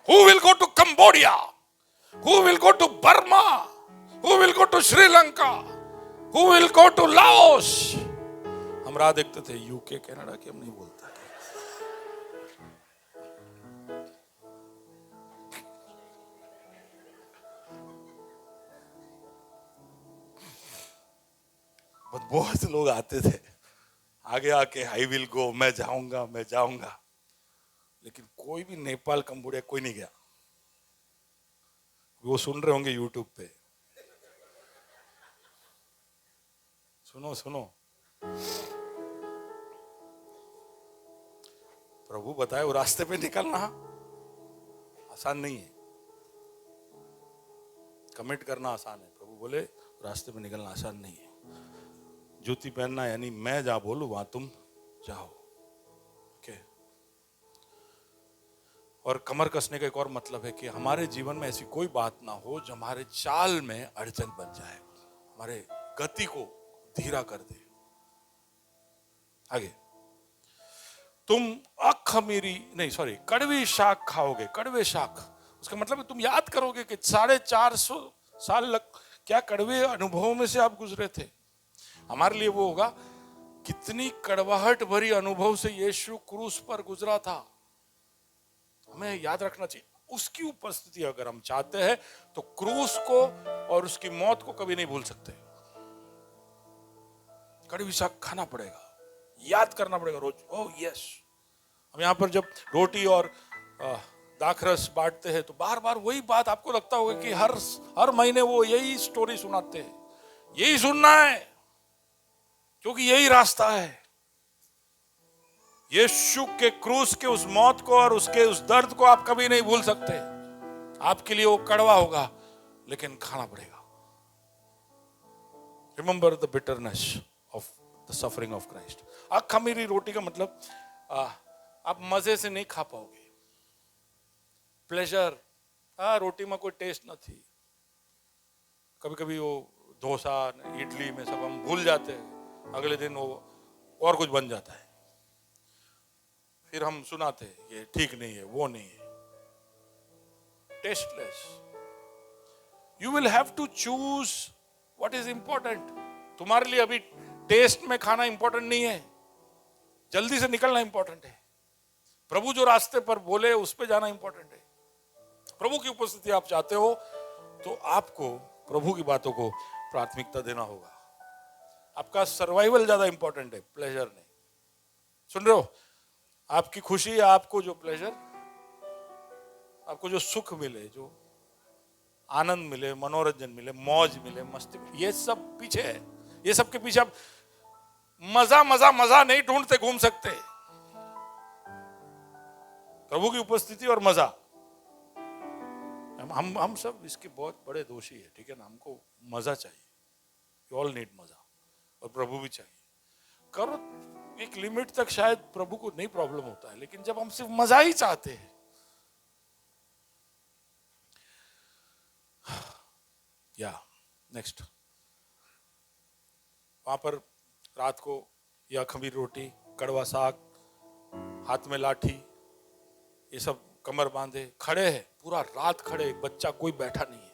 Who will go to Cambodia? Who will go to Burma? Who will go to Sri Lanka? Who will go to Laos? हम राह देखते थे यूके कनाडा की, हम नहीं बोलते। बहुत से लोग आते थे आगे आके, आई विल गो, मैं जाऊंगा, लेकिन कोई भी नेपाल कंबोडिया कोई नहीं गया। वो सुन रहे होंगे यूट्यूब पे, सुनो। प्रभु बताए वो रास्ते पे निकलना आसान नहीं है, कमिट करना आसान है। प्रभु बोले रास्ते पे निकलना आसान नहीं है। जूती पहनना यानी मैं जहां बोलूं वहां तुम जाओ। ओके। और कमर कसने का एक और मतलब है कि हमारे जीवन में ऐसी कोई बात ना हो जो हमारे चाल में अड़चन बन जाए, हमारे गति को धीरा कर दे। आगे, तुम कड़वी शाक खाओगे। कड़वे शाक, उसका मतलब है तुम याद करोगे कि 450 साल क्या कड़वे अनुभवों में से आप गुजरे थे। हमारे लिए वो होगा कितनी कड़वाहट भरी अनुभव से यीशु क्रूस पर गुजरा था। हमें याद रखना चाहिए उसकी उपस्थिति अगर हम चाहते हैं तो क्रूस को और उसकी मौत को कभी नहीं भूल सकते। कड़वी साग खाना पड़ेगा, याद करना पड़ेगा रोज। ओह यस, हम यहाँ पर जब रोटी और दाखरस बांटते हैं तो बार बार वही बात आपको लगता होगा कि हर महीने वो यही स्टोरी सुनाते हैं। यही सुनना है क्योंकि यही रास्ता है। यीशु के क्रूस के उस मौत को और उसके उस दर्द को आप कभी नहीं भूल सकते। आपके लिए वो कड़वा होगा लेकिन खाना पड़ेगा। Remember the bitterness of the suffering of Christ. खमीरी रोटी का मतलब आप मजे से नहीं खा पाओगे। प्लेजर, रोटी में कोई टेस्ट न थी। कभी कभी वो डोसा इडली में सब हम भूल जाते हैं, अगले दिन वो और कुछ बन जाता है, फिर हम सुनाते हैं ये ठीक नहीं है, वो नहीं है। Tasteless. You will have to choose what is important. तुम्हारे लिए अभी टेस्ट में खाना इंपॉर्टेंट नहीं है, जल्दी से निकलना इंपॉर्टेंट है। प्रभु जो रास्ते पर बोले उस पे जाना इंपॉर्टेंट है। प्रभु की उपस्थिति आप चाहते हो तो आपको प्रभु की बातों को प्राथमिकता देना होगा। आपका सर्वाइवल ज्यादा इंपॉर्टेंट है, प्लेजर नहीं। सुन रहे हो? आपकी खुशी, आपको जो प्लेजर, आपको जो सुख मिले, जो आनंद मिले, मनोरंजन मिले, मौज मिले, मस्ती मिले, ये सब पीछे है। ये सब के पीछे आप मजा मजा मजा नहीं ढूंढते घूम सकते। प्रभु की उपस्थिति और मजा, हम सब इसके बहुत बड़े दोषी है, ठीक है ना। हमको मजा चाहिए, यू ऑल नीड मजा, और प्रभु भी चाहिए। करो एक लिमिट तक, शायद प्रभु को नहीं प्रॉब्लम होता है, लेकिन जब हम सिर्फ मजा ही चाहते हैं। या नेक्स्ट, वहां पर रात को या खमीर रोटी, कड़वा साग, हाथ में लाठी, ये सब कमर बांधे खड़े हैं, पूरा रात खड़े। एक बच्चा कोई बैठा नहीं है,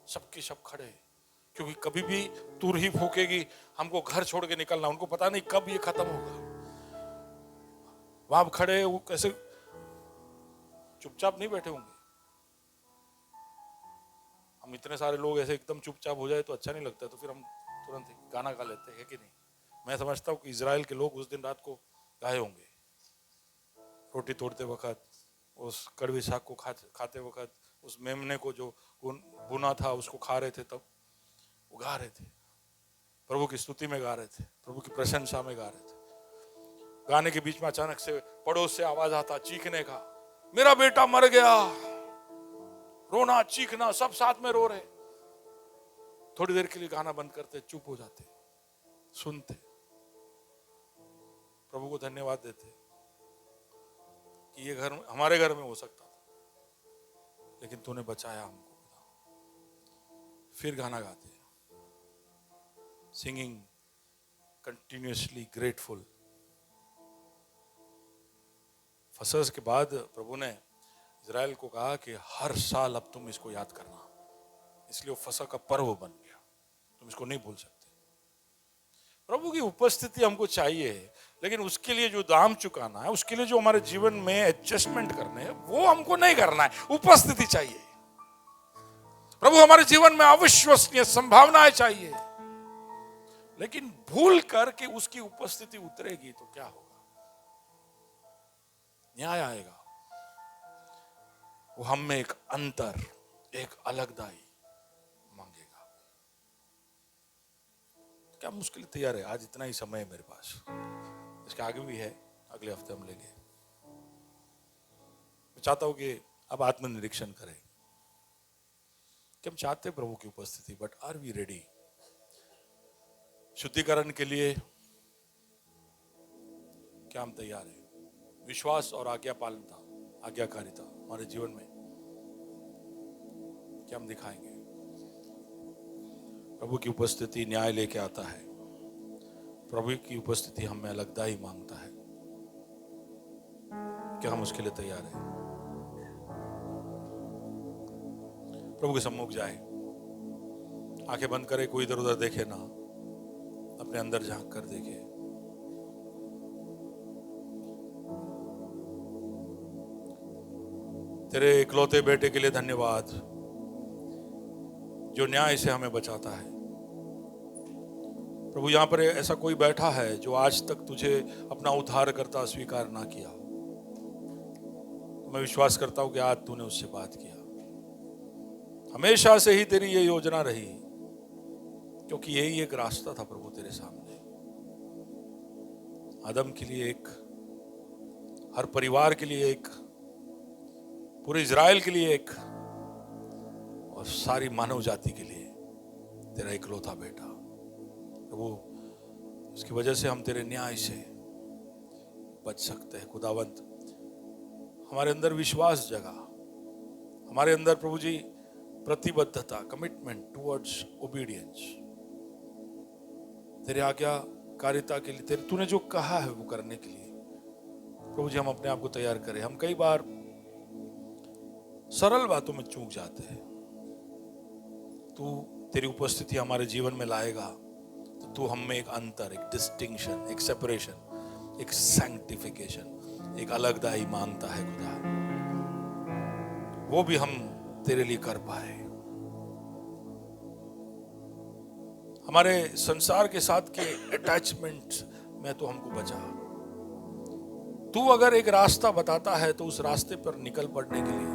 सबके सब खड़े हैं, क्योंकि कभी भी तूर ही फूकेगी, हमको घर छोड़ के निकलना। उनको पता नहीं कब ये खत्म होगा। वहां खड़े वो कैसे चुपचाप नहीं बैठे होंगे। हम इतने सारे लोग ऐसे एकदम चुपचाप हो जाए तो अच्छा नहीं लगता, तो फिर हम तुरंत गाना गा लेते हैं, कि नहीं। मैं समझता हूँ कि इजराइल के लोग उस दिन रात को गाए होंगे, रोटी तोड़ते वक्त, उस कड़वी साग को खाते वक्त, उस मेमने को जो बुना था उसको खा रहे थे, तब वो गा रहे थे, प्रभु की स्तुति में गा रहे थे, प्रभु की प्रशंसा में गा रहे थे। गाने के बीच में अचानक से पड़ोस से आवाज आता चीखने का, मेरा बेटा मर गया। रोना चीखना सब साथ में रो रहे। थोड़ी देर के लिए गाना बंद करते, चुप हो जाते, सुनते, प्रभु को धन्यवाद देते कि ये घर हमारे घर में हो सकता था, लेकिन तूने बचाया हमको। फिर गाना गाते, सिंगिंग कंटिन्यूअसली ग्रेटफुल। फसह के बाद प्रभु ने इजराइल को कहा कि हर साल अब तुम इसको याद करना, इसलिए वो फसह का पर्व बन गया, तुम इसको नहीं भूल सकते। प्रभु की उपस्थिति हमको चाहिए, लेकिन उसके लिए जो दाम चुकाना है, उसके लिए जो हमारे जीवन में एडजस्टमेंट करने हैं, वो हमको नहीं करना है। उपस्थिति चाहिए। प्रभु हमारे जीवन में अविश्वसनीय संभावनाएं चाहिए, लेकिन भूल करके उसकी उपस्थिति उतरेगी तो क्या होगा? न्याय आएगा। वो हम में एक अंतर, एक अलगदाई मांगेगा। क्या हम उसके लिए तैयार है? आज इतना ही समय है मेरे पास, इसके आगे भी है, अगले हफ्ते हम लेंगे। मैं चाहता हूं कि अब आत्मनिरीक्षण करें कि हम चाहते हैं प्रभु की उपस्थिति, बट आर वी रेडी? शुद्धिकरण के लिए क्या हम तैयार हैं? विश्वास और आज्ञा पालनता, आज्ञाकारिता हमारे जीवन में क्या हम दिखाएंगे? प्रभु की उपस्थिति न्याय लेके आता है। प्रभु की उपस्थिति हमें अलगदाई मांगता है। क्या हम उसके लिए तैयार हैं? प्रभु के सम्मुख जाए, आंखें बंद करे, कोई इधर उधर देखे ना, अपने अपने अंदर झांक कर देखे। तेरे इकलौते बेटे के लिए धन्यवाद जो न्याय से हमें बचाता है। प्रभु, यहां पर ऐसा कोई बैठा है जो आज तक तुझे अपना उद्धारकर्ता स्वीकार ना किया। मैं विश्वास करता हूं कि आज तूने उससे बात किया। हमेशा से ही तेरी ये योजना रही, क्योंकि यही एक रास्ता था प्रभु तेरे सामने। आदम के लिए एक, हर परिवार के लिए एक, पूरे इज़राइल के लिए एक, और सारी मानव जाति के लिए तेरा इकलौता बेटा प्रभु। उसकी वजह से हम तेरे न्याय से बच सकते हैं। खुदावंत, हमारे अंदर विश्वास जगा, हमारे अंदर प्रभु जी प्रतिबद्धता, कमिटमेंट टुवर्ड्स ओबीडियंस, तेरे आज्ञाकारिता के लिए, तेरे तूने जो कहा है वो करने के लिए प्रभु जी हम अपने आप को तैयार करें। हम कई बार सरल बातों में चूक जाते हैं। तू तेरी उपस्थिति हमारे जीवन में लाएगा तो तू हम में एक अंतर, एक डिस्टिंक्शन, एक सेपरेशन, एक सैंक्टिफिकेशन, एक अलगदाई मांगता है खुदा, वो भी हम तेरे लिए कर पाए। हमारे संसार के साथ के अटैचमेंट में तो हमको बचा। तू अगर एक रास्ता बताता है तो उस रास्ते पर निकल पड़ने के लिए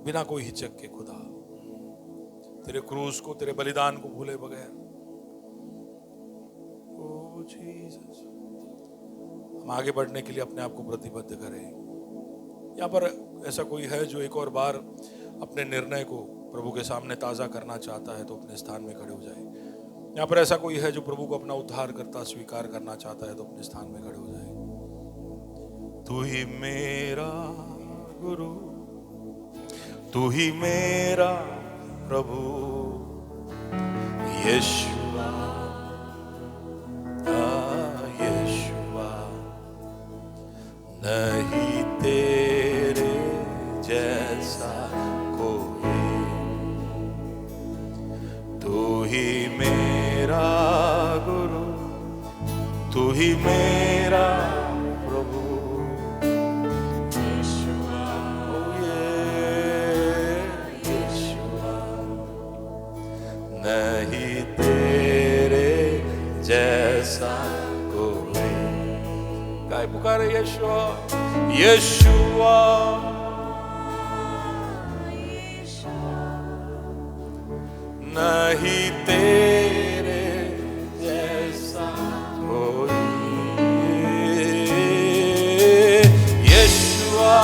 बिना कोई हिचक के खुदा, तेरे क्रूस को, तेरे बलिदान को भूले बगैर, ओ जीसस, हम आगे बढ़ने के लिए अपने आप को प्रतिबद्ध करें। यहाँ पर ऐसा कोई है जो एक और बार अपने निर्णय को प्रभु के सामने ताज़ा करना चाहता है तो अपने स्थान में खड़े हो जाए। यहाँ पर ऐसा कोई है जो प्रभु को अपना उद्धार करता स्वीकार करना चाहता है तो अपने स्थान में खड़े हो जाए। तू ही मेरा गुरु, तू ही मेरा प्रभु, यीशुआ, यीशुआ, नहीं तेरे जैसा कोई, तू ही मेरा गुरु, तू ही मेरा प्रभु, नहीं तेरे जैसा कोई। गाय पुकारे यीशुआ, यीशुआ, नहीं तेरे जैसा कोई, यीशुआ,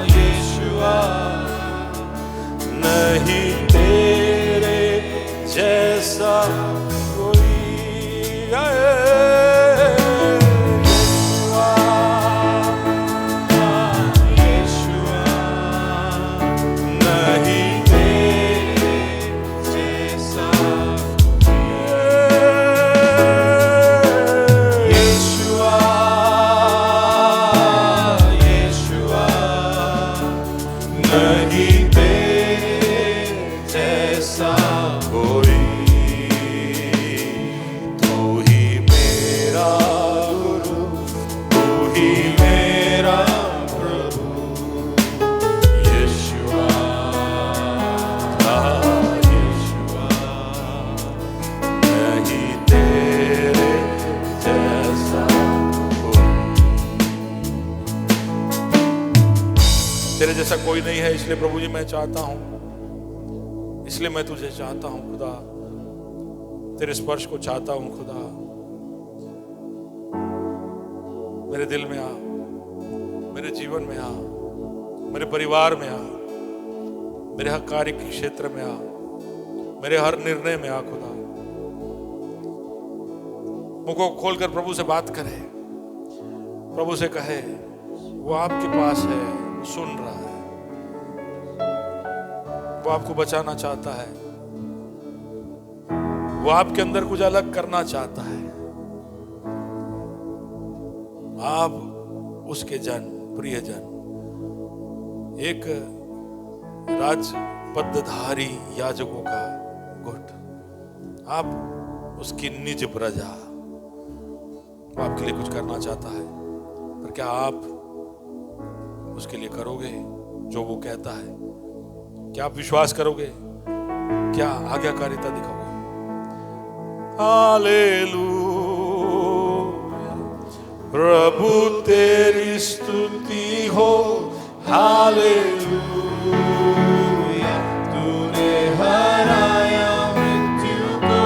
यीशुआ, नहीं तेरे जैसा कोई, यीशुआ, यीशुआ, नहीं तेरे जैसा, यीशुआ, यीशुआ, नहीं जैसा कोई, तू ही मेरा गुरु, तू ही मेरा प्रभु, यीशुआ, यीशुआ, नहीं तेरे जैसा कोई। तेरे जैसा कोई नहीं है, इसलिए प्रभु जी मैं चाहता हूं, इसलिए मैं तुझे चाहता हूं खुदा, तेरे स्पर्श को चाहता हूं खुदा। मेरे दिल में आ, मेरे जीवन में आ, मेरे परिवार में आ, मेरे हर कार्य के क्षेत्र में आ, मेरे हर निर्णय में आ खुदा। मुंह को खोलकर प्रभु से बात करे, प्रभु से कहे, वो आपके पास है, सुन रहा है, वो आपको बचाना चाहता है, वो आपके अंदर कुछ अलग करना चाहता है। आप उसके जन, प्रिय जन, एक राजपदधारी याजकों का गुट, आप उसकी निज प्रजा, वो आपके लिए कुछ करना चाहता है, पर क्या आप उसके लिए करोगे जो वो कहता है? क्या आप विश्वास करोगे? क्या आज्ञाकारिता दिखाओगे? हालेलुया, प्रभु तेरी स्तुति हो। हालेलुया, तूने हराया मृत्यु को,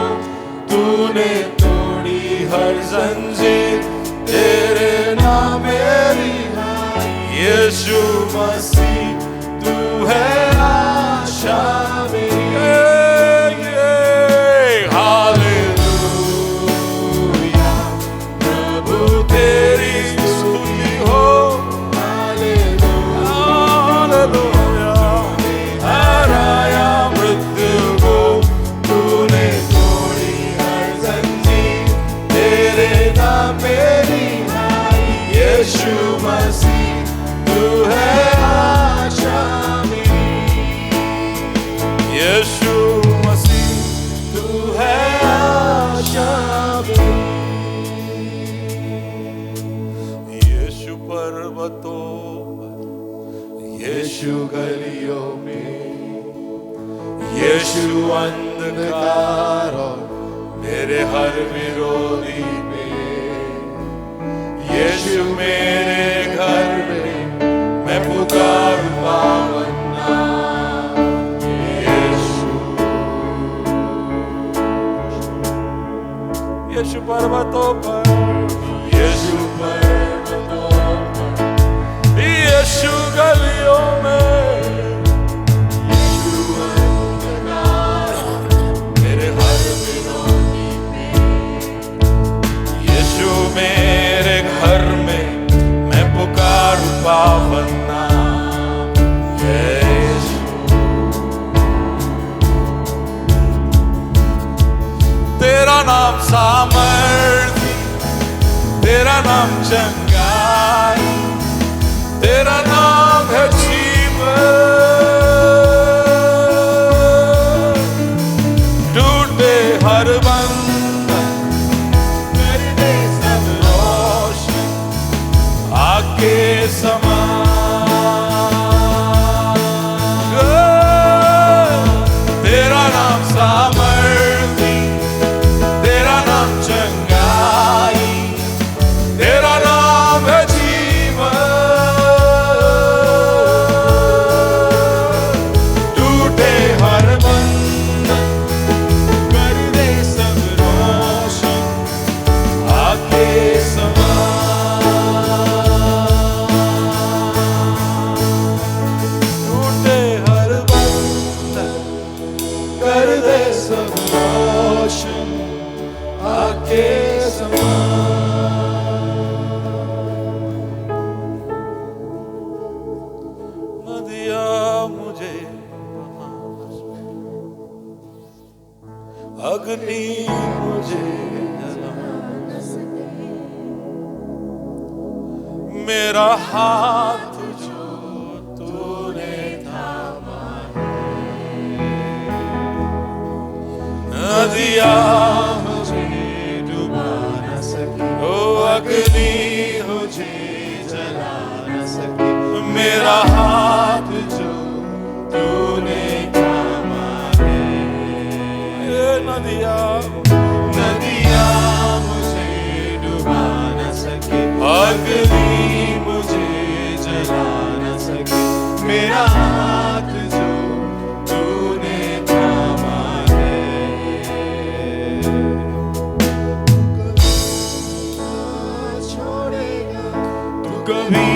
तूने तोड़ी हर जंजीर, तेरे नाम मेरी यीशु मसीह, तू है आशा मेरी। हालेलुया, प्रभु तेरी स्तुति हो। हालेलुया, हराया मृत्यु को, तूने तोड़ी हर जंजीर, तेरे नाम मेरी यीशु मसीह, तू है आशा मेरी। यीशु मसीह, तू है आशा मेरी। यीशु पर्वतों पर, यीशु गलियों में, यीशु अंधकार और मेरे हर विरोधी में, यीशु मेरे घर में, मैं पुकारूं पावन नाम यीशु। यीशु पर्वतों पर, यीशु पर्वतों पर, यीशु गलियों में, यीशु अंधकार मेरे हर विरोधी में, यीशु मेरे घर में, मैं पुकारूं पावन नाम यीशु। तेरा नाम सामर्थी, तेरा नाम चंगाई, तेरा नाम है जीवन। टूटे हर बंधन, कर दे सब रोशन आके समान। तेरा नाम सामर्थी, तेरा नाम चंगाई, तेरा नाम है जीवन। टूटे हर बंधन, कर दे सब रोशन आके समान। टूटे हर बंधन, कर दे सब रोशन आके समान। नदियाँ मुझे अग्नि मुझे जला, मेरा हाथ जो तूने थामा है। नदियाँ मुझे डुबा न सकी, ओ अग्नि मुझे जला न सकी, मेरा हाथ जो तूने थामा है। ये नदियाँ मुझे डुबा न सकी, अग्नि मुझे जला न सकी, मेरा हाथ जो तूने थामा है। छोड़ेगा तू, कभी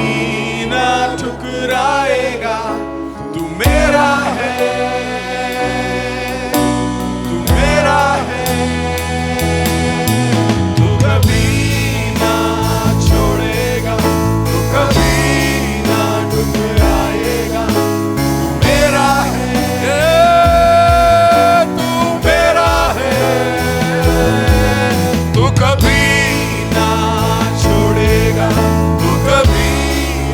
ना ठुकराएगा, तू मेरा है, तू मेरा है। तू कभी ना छोड़ेगा, तू कभी ना ठुकराएगा, तू मेरा है, तू मेरा है। तू कभी ना छोड़ेगा, तू कभी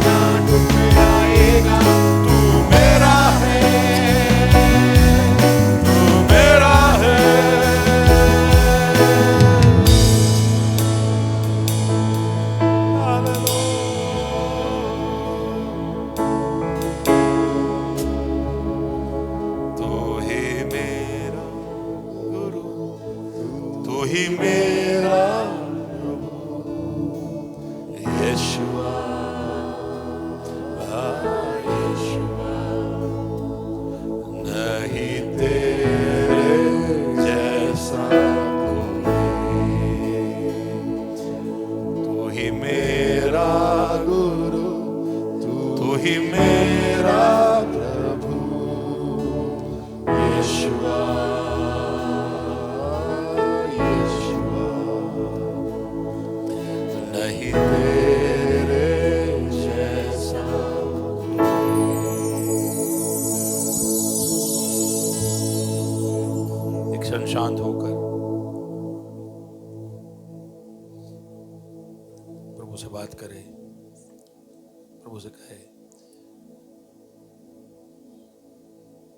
ना ठुकराएगा, तू मेरा है। मेरा प्रभु यीशुआ, यीशुआ, नहीं तेरे जैसा। एक क्षण शांत होकर प्रभु से बात करे, प्रभु से कहे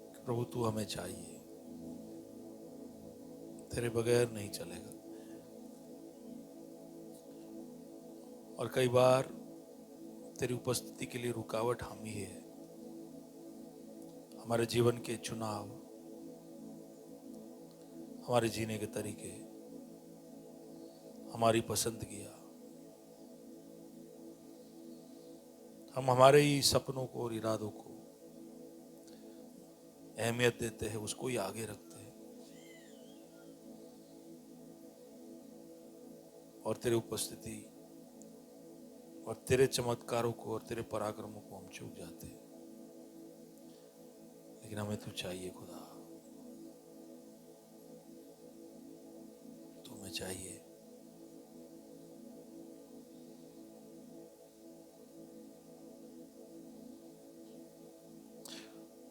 कि प्रभु तू हमें चाहिए, तेरे बगैर नहीं चलेगा। और कई बार तेरी उपस्थिति के लिए रुकावट हम ही है। हमारे जीवन के चुनाव, हमारे जीने के तरीके, हमारी पसंदगियां, हम हमारे ही सपनों को और इरादों को अहमियत देते हैं, उसको ही आगे रखते हैं, और तेरी उपस्थिति और तेरे चमत्कारों को और तेरे पराक्रमों को हम चूक जाते हैं। लेकिन हमें तू चाहिए खुदा, तू हमें चाहिए।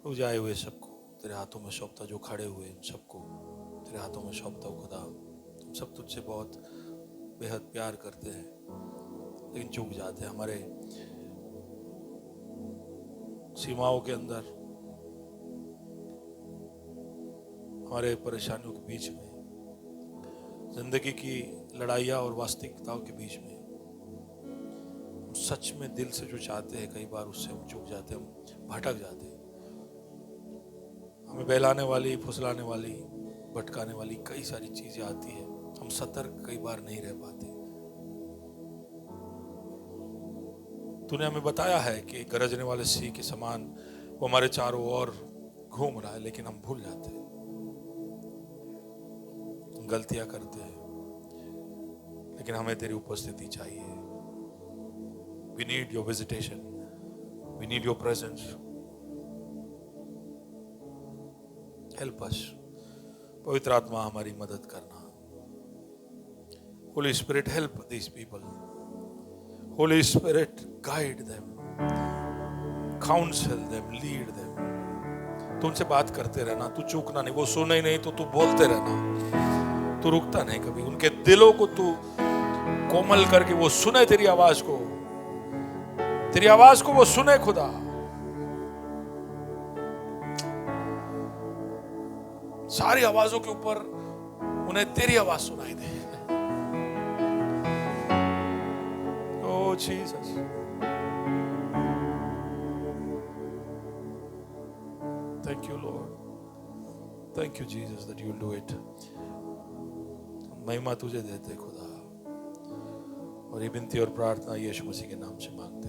प्रभु जाए हुए सबको तेरे हाथों में सौंपता, जो खड़े हुए उन सबको तेरे हाथों में सौंपता हूं खुदा। हम सब तुझसे बहुत बेहद प्यार करते हैं, लेकिन चूक जाते हैं। हमारे सीमाओं के अंदर, हमारे परेशानियों के बीच में, जिंदगी की लड़ाइयाँ और वास्तविकताओं के बीच में, हम सच में दिल से जो चाहते हैं, कई बार उससे हम चूक जाते हैं, हम भटक जाते हैं। हमें बहलाने वाली, फुसलाने वाली, भटकाने वाली कई सारी चीजें आती है, हम सतर्क कई बार नहीं रह पाते। तूने हमें बताया है कि गरजने वाले सिंह के समान वो हमारे चारों ओर घूम रहा है, लेकिन हम भूल जाते हैं, गलतियां करते हैं। लेकिन हमें तेरी उपस्थिति चाहिए। We need your visitation. We need your presence. Help us. पवित्र आत्मा हमारी मदद करना। Holy Spirit, help these people. Holy Spirit, guide them, counsel them, lead them. तू उनसे बात करते रहना, तू चूकना नहीं। वो सुने ही नहीं तो तू बोलते रहना, तू रुकता नहीं कभी। उनके दिलों को तू कोमल करके वो सुने तेरी आवाज को, तेरी आवाज को वो सुने खुदा। सारी आवाजों के ऊपर उन्हें तेरी आवाज सुनाई दे। Oh Jesus. Thank you Lord. Thank you Jesus that you will do it. महिमा तुझे देते खुदा, और ये विनती और प्रार्थना यीशु मसीह के नाम से मांगते